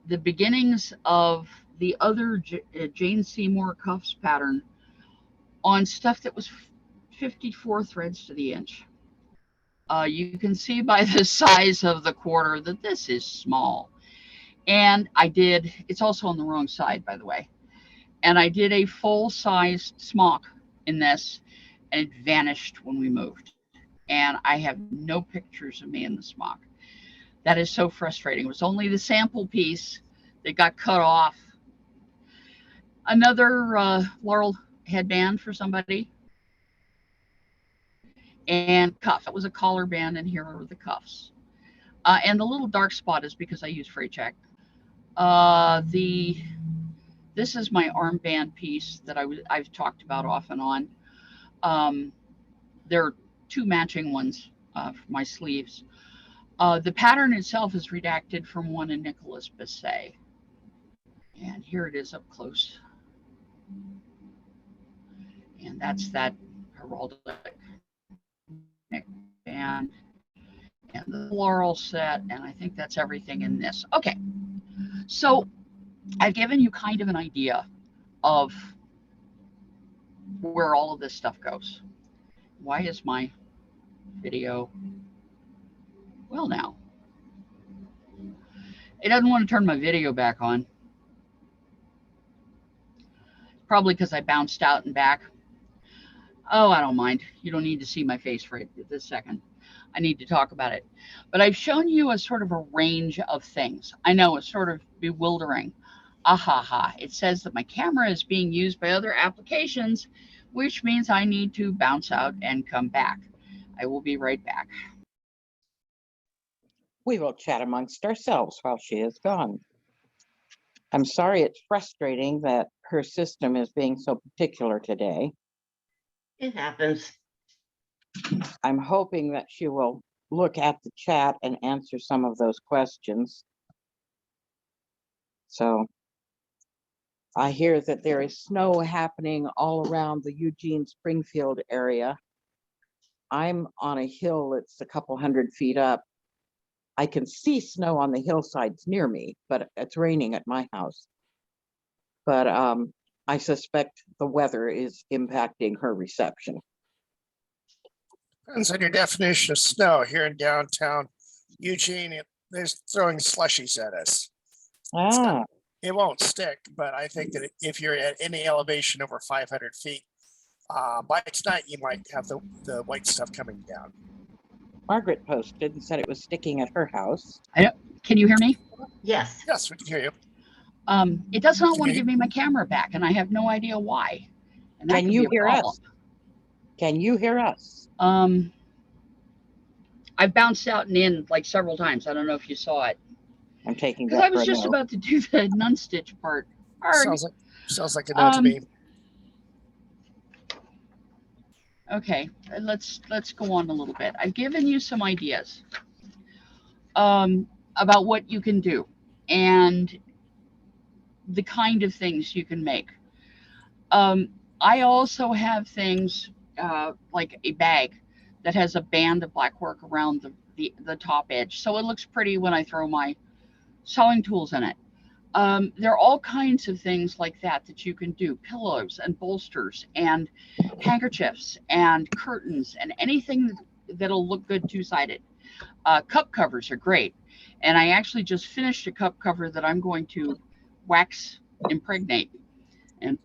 the beginnings of the other Jane Seymour cuffs pattern on stuff that was 54 threads to the inch. You can see by the size of the quarter that this is small. And it's also on the wrong side, by the way. And I did a full-sized smock in this, and it vanished when we moved. And I have no pictures of me in the smock. That is so frustrating. It was only the sample piece that got cut off. Another laurel headband for somebody. And cuff. It was a collar band, and here are the cuffs. And the little dark spot is because I use freight check. This is my armband piece that I've talked about off and on. There are two matching ones for my sleeves. The pattern itself is redacted from one in Nicholas Bisset. And here it is up close. And that's that heraldic neckband and the laurel set. And I think that's everything in this. Okay, so I've given you kind of an idea of where all of this stuff goes. Why is my video? Well, now it doesn't want to turn my video back on. Probably because I bounced out and back. Oh, I don't mind. You don't need to see my face right this second. I need to talk about it. But I've shown you a sort of a range of things. I know it's sort of bewildering. Ahaha. It says that my camera is being used by other applications, which means I need to bounce out and come back. I will be right back. We will chat amongst ourselves while she is gone. I'm sorry it's frustrating that her system is being so particular today. It happens. I'm hoping that she will look at the chat and answer some of those questions. So I hear that there is snow happening all around the Eugene Springfield area. I'm on a hill that's a couple hundred feet up. I can see snow on the hillsides near me, but it's raining at my house. But I suspect the weather is impacting her reception. Depends on your definition of snow. Here in downtown Eugene, they're throwing slushies at us. Ah, It won't stick, but I think that if you're at any elevation over 500 feet, by tonight you might have the white stuff coming down. Margaret posted and said it was sticking at her house. Can you hear me? Yes. Yes, we can hear you. It does not want to give me my camera back, and I have no idea why. And Can you hear us? Can you hear us? I bounced out and in like several times. I don't know if you saw it. I'm taking Because that I was for a just no. about to do the nun stitch part. Sounds like a no to me. Okay, let's go on a little bit. I've given you some ideas about what you can do and the kind of things you can make. I also have things like a bag that has a band of blackwork around the top edge, so it looks pretty when I throw my sewing tools in it. There are all kinds of things like that you can do. Pillows and bolsters and handkerchiefs and curtains and anything that'll look good two-sided. Cup covers are great. And I actually just finished a cup cover that I'm going to wax impregnate and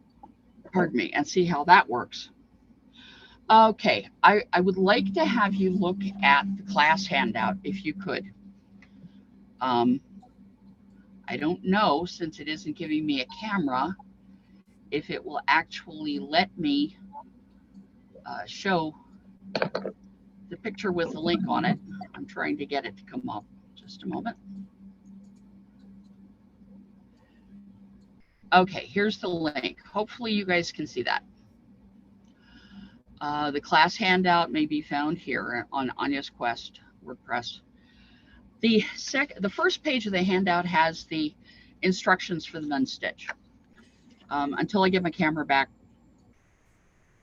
and see how that works. Okay, I would like to have you look at the class handout if you could. I don't know, since it isn't giving me a camera, if it will actually let me show the picture with the link on it. I'm trying to get it to come up. Just a moment. Okay, here's the link. Hopefully you guys can see that. The class handout may be found here on Anja's Quest WordPress. The first page of the handout has the instructions for the nun stitch. Until I get my camera back,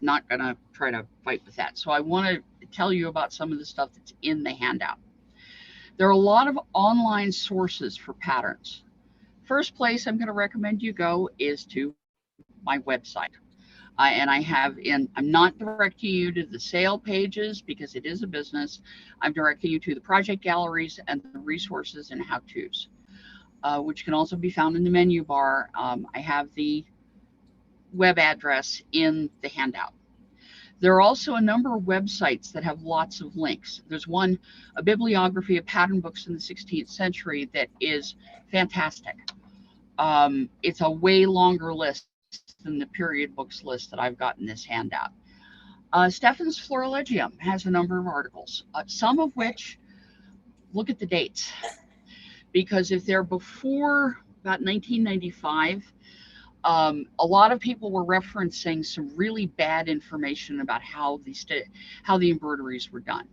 not gonna try to fight with that. So I want to tell you about some of the stuff that's in the handout. There are a lot of online sources for patterns. First place I'm going to recommend you go is to my website. And I'm not directing you to the sale pages because it is a business. I'm directing you to the project galleries and the resources and how-tos, which can also be found in the menu bar. I have the web address in the handout. There are also a number of websites that have lots of links. There's one, a bibliography of pattern books in the 16th century, that is fantastic. It's a way longer list than the period books list that I've got in this handout. Stephan's Florilegium has a number of articles, some of which look at the dates, because if they're before about 1995, a lot of people were referencing some really bad information about how the embroideries were done.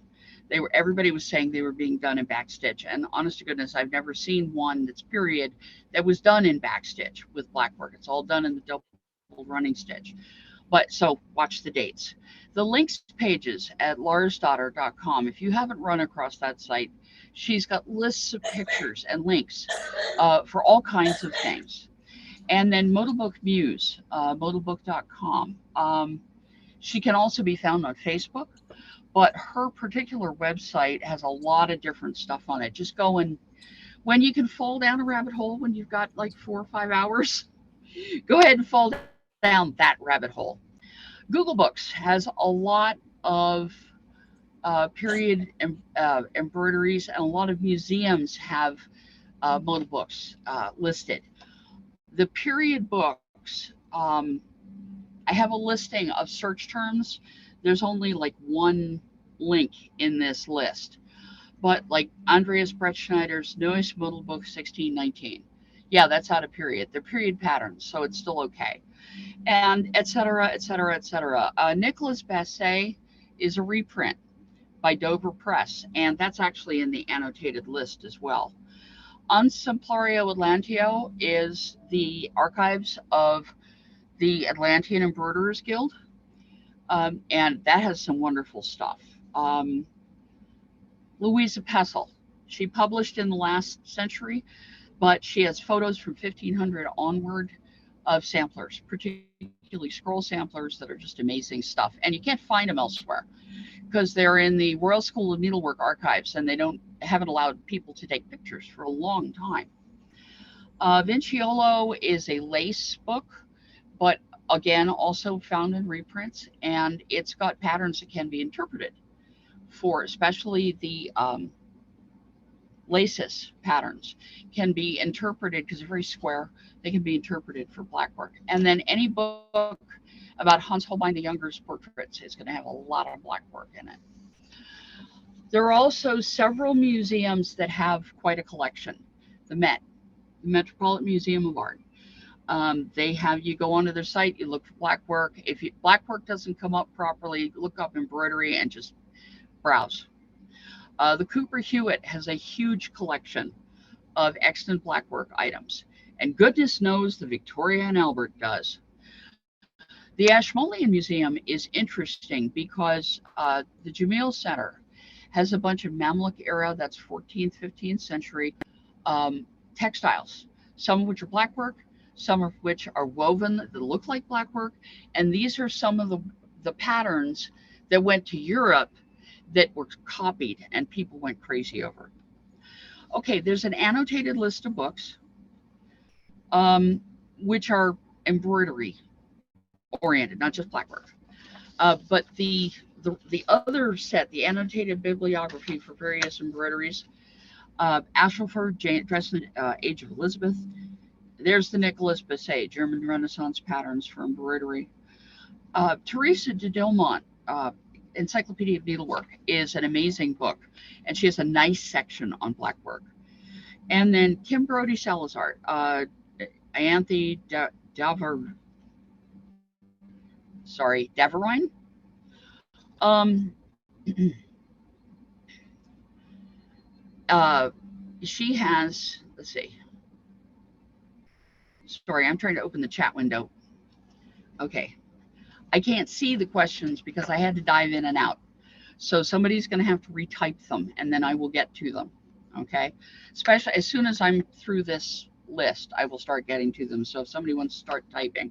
Everybody was saying they were being done in backstitch, and honest to goodness, I've never seen one that's period that was done in backstitch with Blackwork. It's all done in the double running stitch. But so watch the dates. The links pages at larsdaughter.com, if you haven't run across that site, she's got lists of pictures and links for all kinds of things. And then Modalbook Muse, modalbook.com. She can also be found on Facebook, but her particular website has a lot of different stuff on it. Just go and, when you can fall down a rabbit hole, when you've got like 4 or 5 hours, go ahead and fall down that rabbit hole. Google Books has a lot of period embroideries, and a lot of museums have modal books listed. The period books, I have a listing of search terms. There's only like one link in this list, but like Andreas Brettschneider's newest modal book, 1619. Yeah, that's out of period. They're period patterns, so it's still okay. And et cetera, et cetera, et cetera. Nicholas Basset is a reprint by Dover Press, and that's actually in the annotated list as well. Unsemplario Atlantio is the archives of the Atlantean Embroiderers Guild, and that has some wonderful stuff. Louisa Pessel, she published in the last century, but she has photos from 1500 onward of samplers, particularly scroll samplers that are just amazing stuff. And you can't find them elsewhere because they're in the Royal School of Needlework archives, and they haven't allowed people to take pictures for a long time. Vinciolo is a lace book, but again, also found in reprints, and it's got patterns that can be interpreted for, especially the laces patterns can be interpreted because they're very square. They can be interpreted for Blackwork. And then any book about Hans Holbein the Younger's portraits is going to have a lot of Blackwork in it. There are also several museums that have quite a collection. The Met, the Metropolitan Museum of Art. They have, you go onto their site, you look for Blackwork. If Blackwork doesn't come up properly, look up embroidery and just browse. The Cooper Hewitt has a huge collection of extant Blackwork items, and goodness knows the Victoria and Albert does. The Ashmolean Museum is interesting because the Jamil Center has a bunch of Mamluk era, that's 14th, 15th century textiles, some of which are Blackwork, some of which are woven that look like Blackwork, and these are some of the patterns that went to Europe that were copied and people went crazy over. Okay, there's an annotated list of books which are embroidery oriented, not just Blackwork. But the other set, the annotated bibliography for various embroideries, Ashelford, Dresden, Age of Elizabeth. There's the Nicholas Basset, German Renaissance Patterns for Embroidery. Teresa de Dilmont, Encyclopedia of Needlework, is an amazing book, and she has a nice section on Blackwork. And then Kim Brody Salazar, Ianthe Daverine. she has, let's see. Sorry, I'm trying to open the chat window. Okay. I can't see the questions because I had to dive in and out. So somebody's going to have to retype them and then I will get to them. Okay. Especially as soon as I'm through this list, I will start getting to them. So if somebody wants to start typing.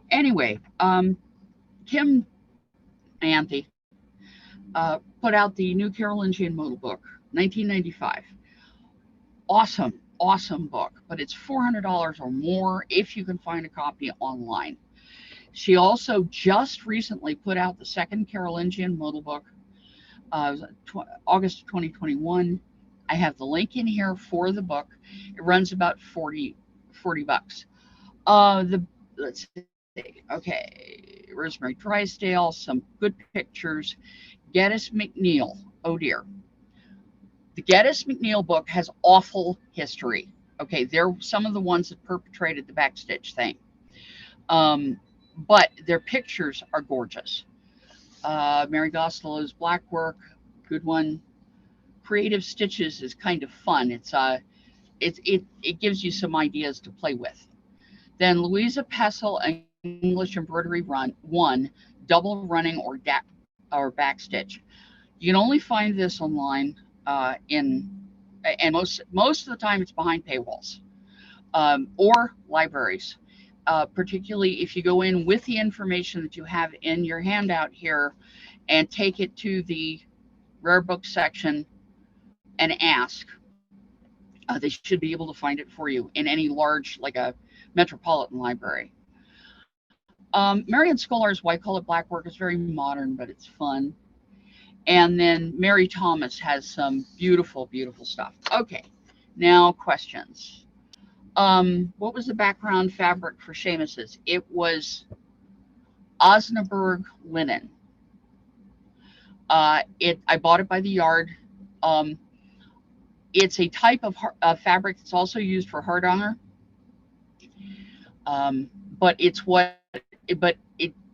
Anyway, Kim Anthe put out the New Carolingian Modal book, 1995. Awesome, awesome book, but it's $400 or more if you can find a copy online. She also just recently put out the second Carolingian Modal book, August 2021. I have the link in here for the book. It runs about 40 bucks. Let's see. Okay, Rosemary Drysdale, some good pictures. Geddes McNeil. Oh dear. The Geddes McNeil book has awful history. Okay, they're some of the ones that perpetrated the backstitch thing. But their pictures are gorgeous. Mary Gosselow's Blackwork, good one. Creative Stitches is kind of fun. It gives you some ideas to play with. Then Louisa Pessel English Embroidery Run 1, double running or backstitch. You can only find this online and most of the time it's behind paywalls or libraries. Particularly if you go in with the information that you have in your handout here and take it to the rare book section and ask, they should be able to find it for you in any large, like a metropolitan library. Marian Scholar's White Collar Blackwork is very modern, but it's fun. And then Mary Thomas has some beautiful, beautiful stuff. Okay, now questions. What was the background fabric for Seamus's? It was Osnaburg linen. I bought it by the yard. It's a type of fabric that's also used for hardanger. But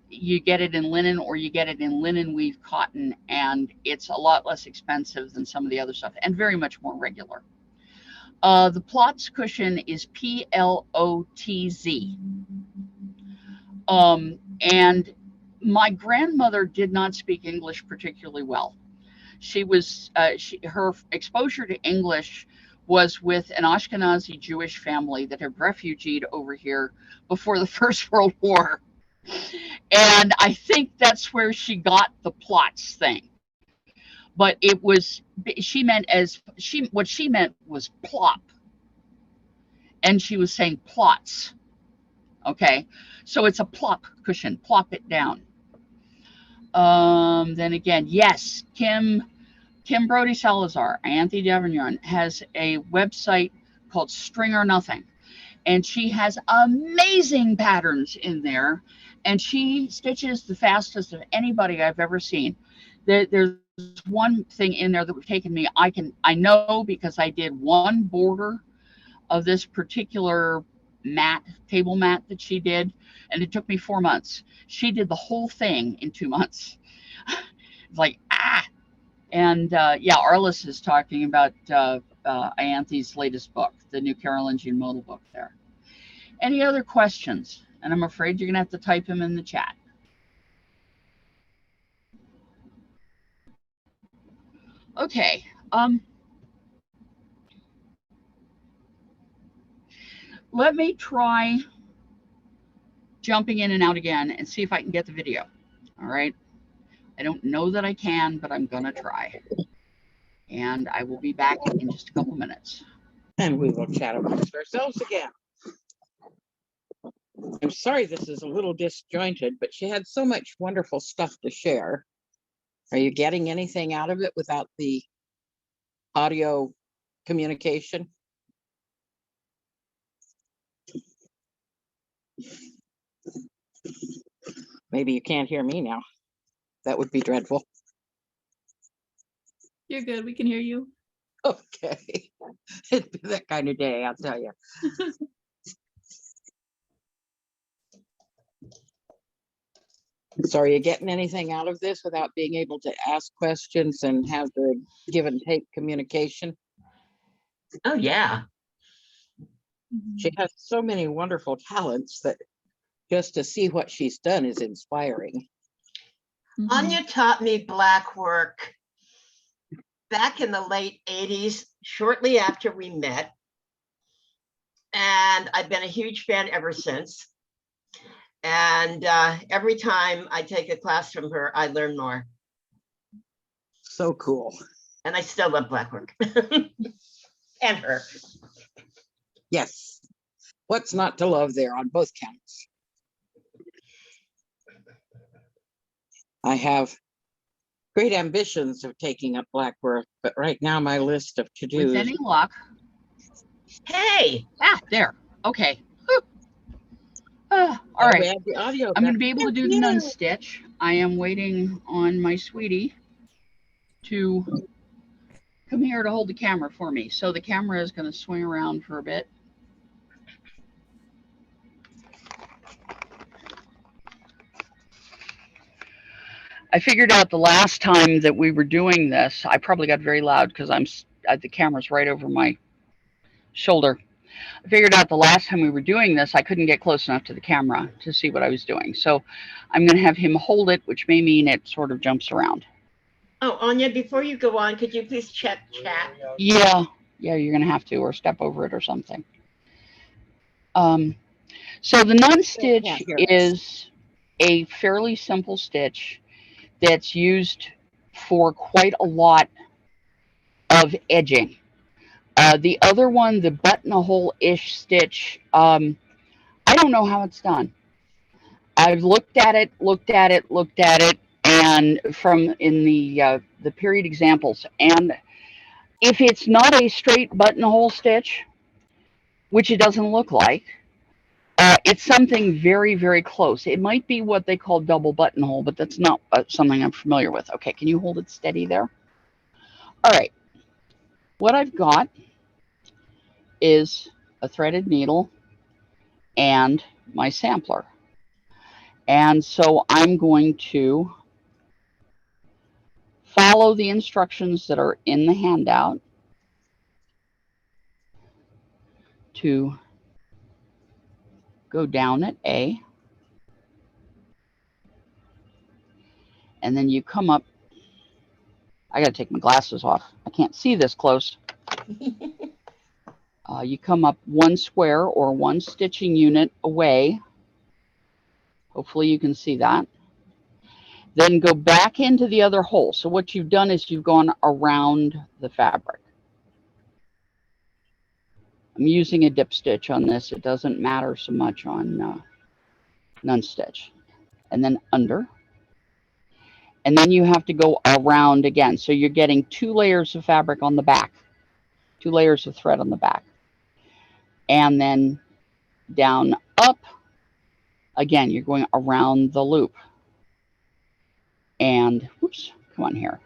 you get it in linen or you get it in linen weave cotton, and it's a lot less expensive than some of the other stuff and very much more regular. The Plotz cushion is Plotz. And my grandmother did not speak English particularly well. Her exposure to English was with an Ashkenazi Jewish family that had refugeed over here before the First World War. And I think that's where she got the Plotz thing. But what she meant was plop. And she was saying plots. Okay, so it's a plop cushion, plop it down. Then again, yes, Kim Brody Salazar, Anja Javornica, has a website called String or Nothing. And she has amazing patterns in there. And she stitches the fastest of anybody I've ever seen. There's one thing in there that would have taken me, I know because I did one border of this particular table mat that she did, and it took me 4 months. She did the whole thing in 2 months. It's like, And yeah, Arliss is talking about Ianthe's latest book, the New Carolingian Modal book there. Any other questions? And I'm afraid you're gonna have to type them in the chat. Okay. Let me try jumping in and out again and see if I can get the video. All right. I don't know that I can, but I'm gonna try. And I will be back in just a couple minutes. And we will chat amongst ourselves again. I'm sorry this is a little disjointed, but she had so much wonderful stuff to share. Are you getting anything out of it without the audio communication? Maybe you can't hear me now. That would be dreadful. You're good. We can hear you. Okay. It'd be that kind of day, I'll tell you. So are you getting anything out of this without being able to ask questions and have the give and take communication? Oh, yeah. She has so many wonderful talents that just to see what she's done is inspiring. Mhm. Anya taught me Blackwork back in the late 80s, shortly after we met. And I've been a huge fan ever since. And every time I take a class from her, I learn more. So cool. And I still love Blackwork. And her. Yes. What's not to love there on both counts? I have great ambitions of taking up Blackwork, but right now my list of With to-dos. any luck. Hey, Ah, there. Okay. Whew. All We right. have the audio I'm going to back. be able to do the nun stitch. I am waiting on my sweetie to come here to hold the camera for me. So the camera is going to swing around for a bit. I figured out the last time that we were doing this, I probably got very loud because the camera's right over my shoulder. I figured out the last time we were doing this, I couldn't get close enough to the camera to see what I was doing. So I'm going to have him hold it, which may mean it sort of jumps around. oh, Anya, before you go on, could you please check chat? Yeah, you're going to have to, or step over it or something. So the nun stitch can't hear us. is a fairly simple stitch that's used for quite a lot of edging. The other one, the buttonhole-ish stitch, I don't know how it's done. I've looked at it, and from in the period examples, and if it's not a straight buttonhole stitch, which it doesn't look like, it's something very, very close. It might be what they call double buttonhole, but that's not something I'm familiar with. Okay, can you hold it steady there? All right. What I've got is a threaded needle and my sampler. And so I'm going to follow the instructions that are in the handout to go down at A. And then you come up. I got to take my glasses off. I can't see this close. You come up one square or one stitching unit away. Hopefully you can see that. Then go back into the other hole. So what you've done is you've gone around the fabric. I'm using a dip stitch on this. It doesn't matter so much on nun stitch. And then under. And then you have to go around again. So you're getting 2 layers of fabric on the back, 2 layers of thread on the back. And then down, up. Again, you're going around the loop. And, whoops, come on here.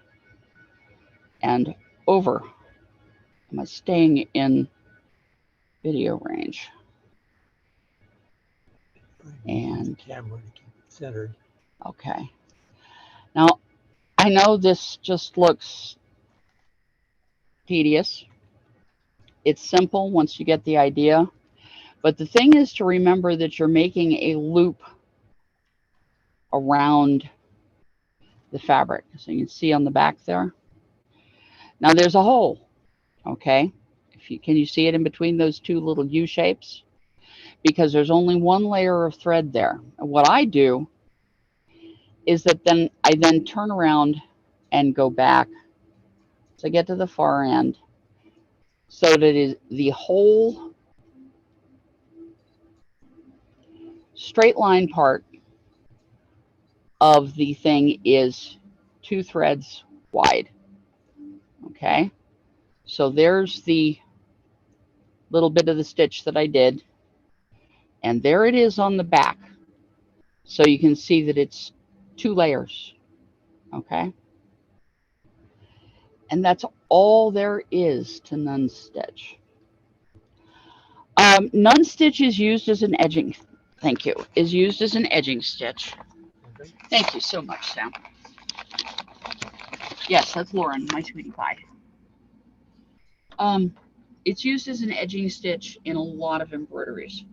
And over. Am I staying in video range? And camera to keep it centered. okay. Now, I know this just looks tedious. It's simple once you get the idea. But the thing is to remember that you're making a loop around the fabric. So you can see on the back there. Now there's a hole, okay? Can you see it in between those 2 little U shapes? Because there's only 1 layer of thread there. And what I do is that I then turn around and go back to get to the far end so that the whole straight line part of the thing is 2 threads wide. Okay, so there's the little bit of the stitch that I did, and there it is on the back. So you can see that it's 2 layers. Okay, and that's all there is to nun stitch. Nun stitch is used as an edging. Thank you. Is used as an edging stitch. Thank you so much, Sam. Yes, that's Lauren, my sweetie pie. It's used as an edging stitch in a lot of embroideries.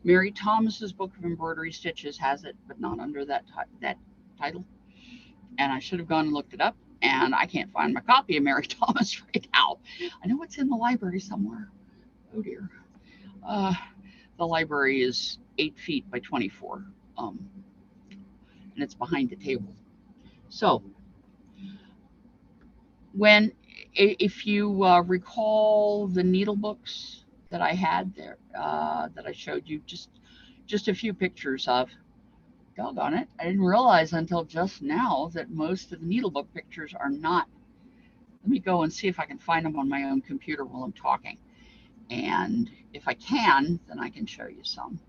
Mary Thomas's Book of Embroidery Stitches has it, but not under that title. And I should have gone and looked it up, and I can't find my copy of Mary Thomas right now. I know it's in the library somewhere. Oh dear. The library is 8 feet by 24, and it's behind the table. So if you recall the needle books that I had there, that I showed you just a few pictures of, doggone it, I didn't realize until just now that most of the needlebook pictures are not. Let me go and see if I can find them on my own computer while I'm talking. And if I can, then I can show you some.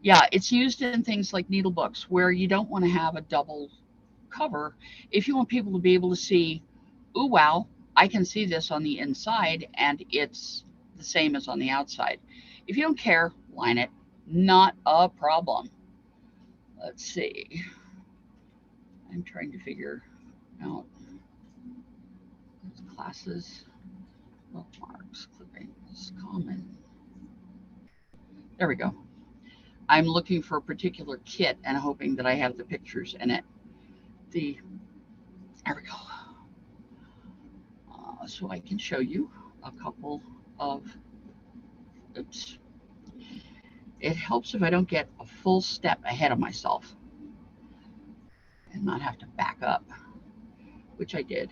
Yeah, it's used in things like needlebooks where you don't want to have a double cover. If you want people to be able to see, ooh, wow, I can see this on the inside and it's the same as on the outside. If you don't care, line it, not a problem. Let's see. I'm trying to figure out classes, bookmarks, clippings, common. There we go. I'm looking for a particular kit and hoping that I have the pictures in it. There we go. So I can show you a couple of, oops. It helps if I don't get a full step ahead of myself and not have to back up, which I did.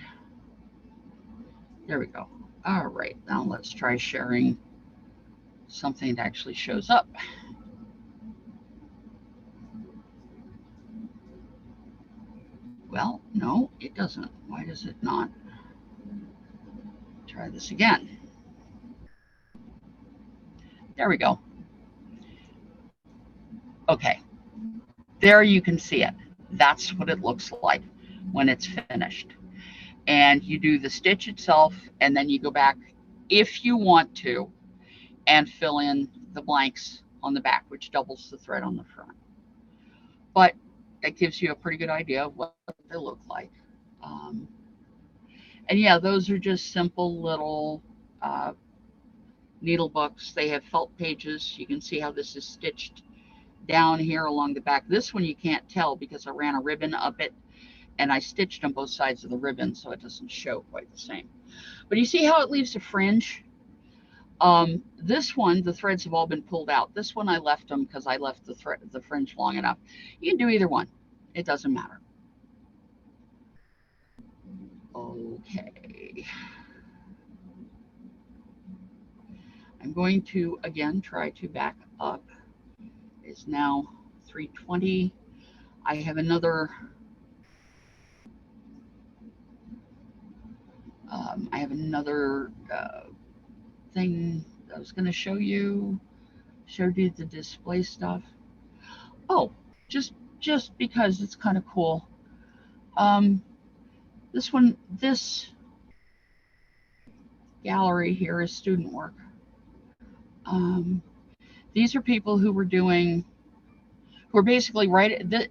There we go. All right, now let's try sharing something that actually shows up. Well, no, it doesn't. Why does it not? Try this again. There we go. Okay, there you can see it. That's what it looks like when it's finished. And you do the stitch itself, and then you go back if you want to and fill in the blanks on the back, which doubles the thread on the front. But that gives you a pretty good idea of what they look like. And yeah, those are just simple little needle books. They have felt pages. You can see how this is stitched down here along the back. This one you can't tell because I ran a ribbon up it and I stitched on both sides of the ribbon so it doesn't show quite the same. But you see how it leaves a fringe? This one, the threads have all been pulled out. This one I left them because I left the fringe long enough. You can do either one. It doesn't matter. Okay. I'm going to, again, try to back up. It's now 3:20. I have another thing I was going to show you. Showed you the display stuff. Oh, just because it's kind of cool. This gallery here is student work. These are people who were basically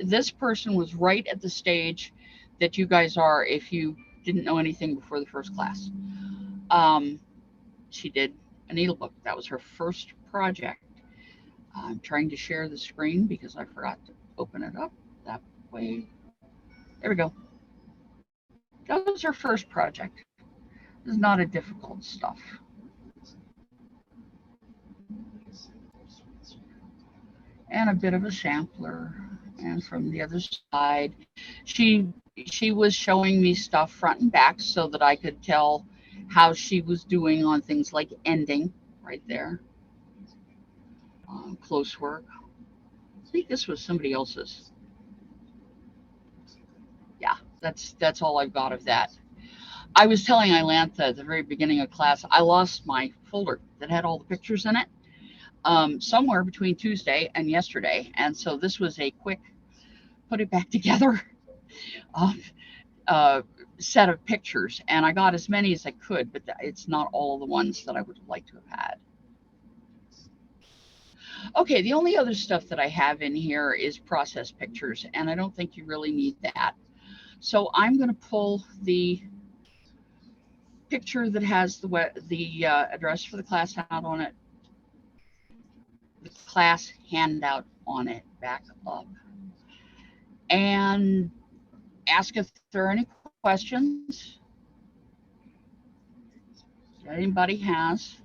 this person was right at the stage that you guys are if you didn't know anything before the first class. She did a needlebook. That was her first project. I'm trying to share the screen because I forgot to open it up that way. There we go. That was her first project. This is not a difficult stuff. And a bit of a sampler. And from the other side, she was showing me stuff front and back so that I could tell how she was doing on things like ending right there. Close work. I think this was somebody else's. Yeah, that's all I've got of that. I was telling Ilantha at the very beginning of class, I lost my folder that had all the pictures in it somewhere between Tuesday and yesterday. And so this was a quick put it back together set of pictures. And I got as many as I could, but it's not all of the ones that I would like to have had. Okay, the only other stuff that I have in here is process pictures, and I don't think you really need that. So I'm going to pull the picture that has the address for the class handout on it, the class handout on it, back up, and ask if there are any questions that anybody has.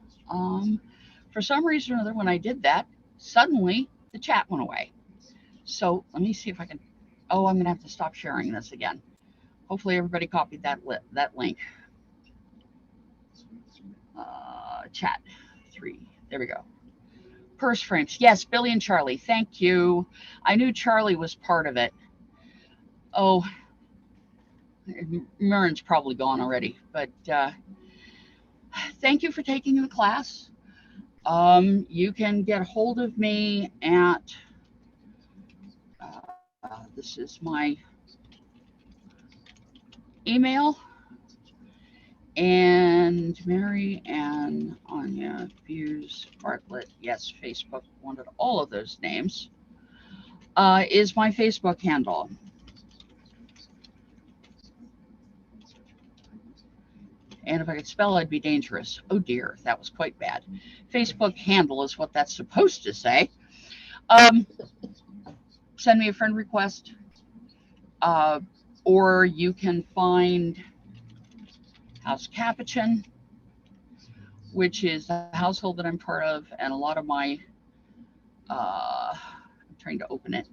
For some reason or other, when I did that, suddenly the chat went away. So let me see if I can. Oh, I'm going to have to stop sharing this again. Hopefully everybody copied that link. Chat 3. There we go. Purse frames. Yes, Billy and Charlie. Thank you. I knew Charlie was part of it. Oh, Murren's probably gone already, but thank you for taking the class. You can get a hold of me at, this is my email, and Mary and Anja Views Bartlett, yes, Facebook wanted all of those names, is my Facebook handle. And if I could spell, I'd be dangerous. Oh dear, that was quite bad. Facebook handle is what that's supposed to say. Send me a friend request, or you can find House Capuchin, which is the household that I'm part of, and a lot of my, I'm trying to open it,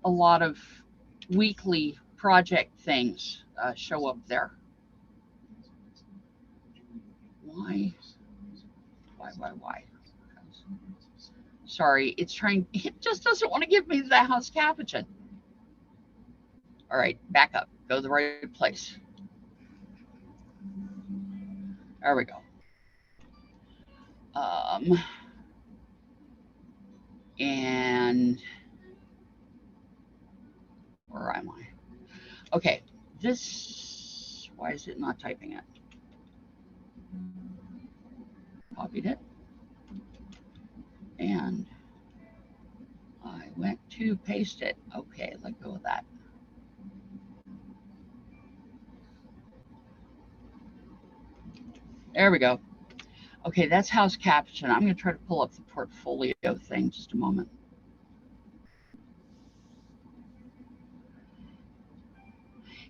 a lot of weekly project things show up there. Why? Sorry, it's trying, it just doesn't want to give me the House Capuchin. All right, back up, go to the right place. There we go. And where am I? Okay, this, why is it not typing it? Copied it. And I went to paste it. Okay, let go of that. There we go. Okay, that's House Capuchin. I'm going to try to pull up the portfolio thing just a moment.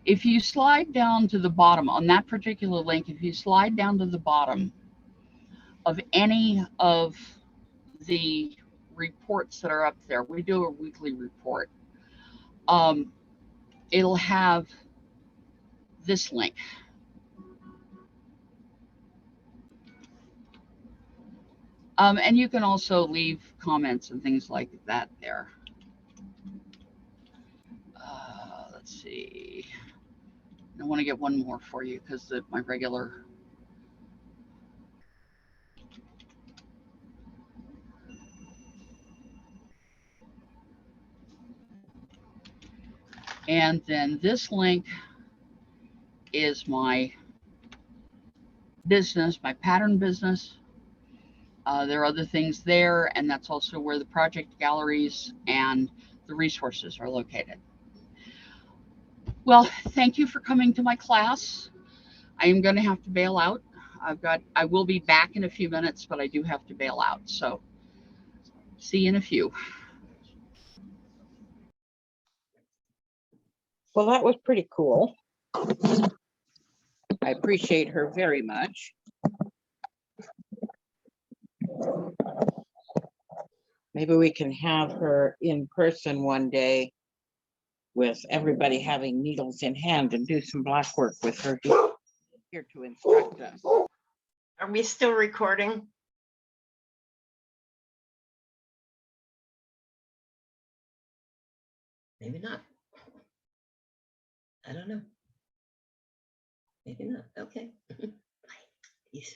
If you slide down to the bottom on that particular link, if you slide down to the bottom of any of the reports that are up there, we do a weekly report. It'll have this link. And you can also leave comments and things like that there. Let's see. I want to get one more for you because my regular. And then this link is my business, my pattern business. There are other things there, and that's also where the project galleries and the resources are located. Well, thank you for coming to my class. I am going to have to bail out. I will be back in a few minutes, but I do have to bail out. So see you in a few. Well, that was pretty cool. I appreciate her very much. Maybe we can have her in person one day with everybody having needles in hand and do some black work with her here to instruct us. Are we still recording? Maybe not. I don't know. Maybe not. Okay. Bye. Peace.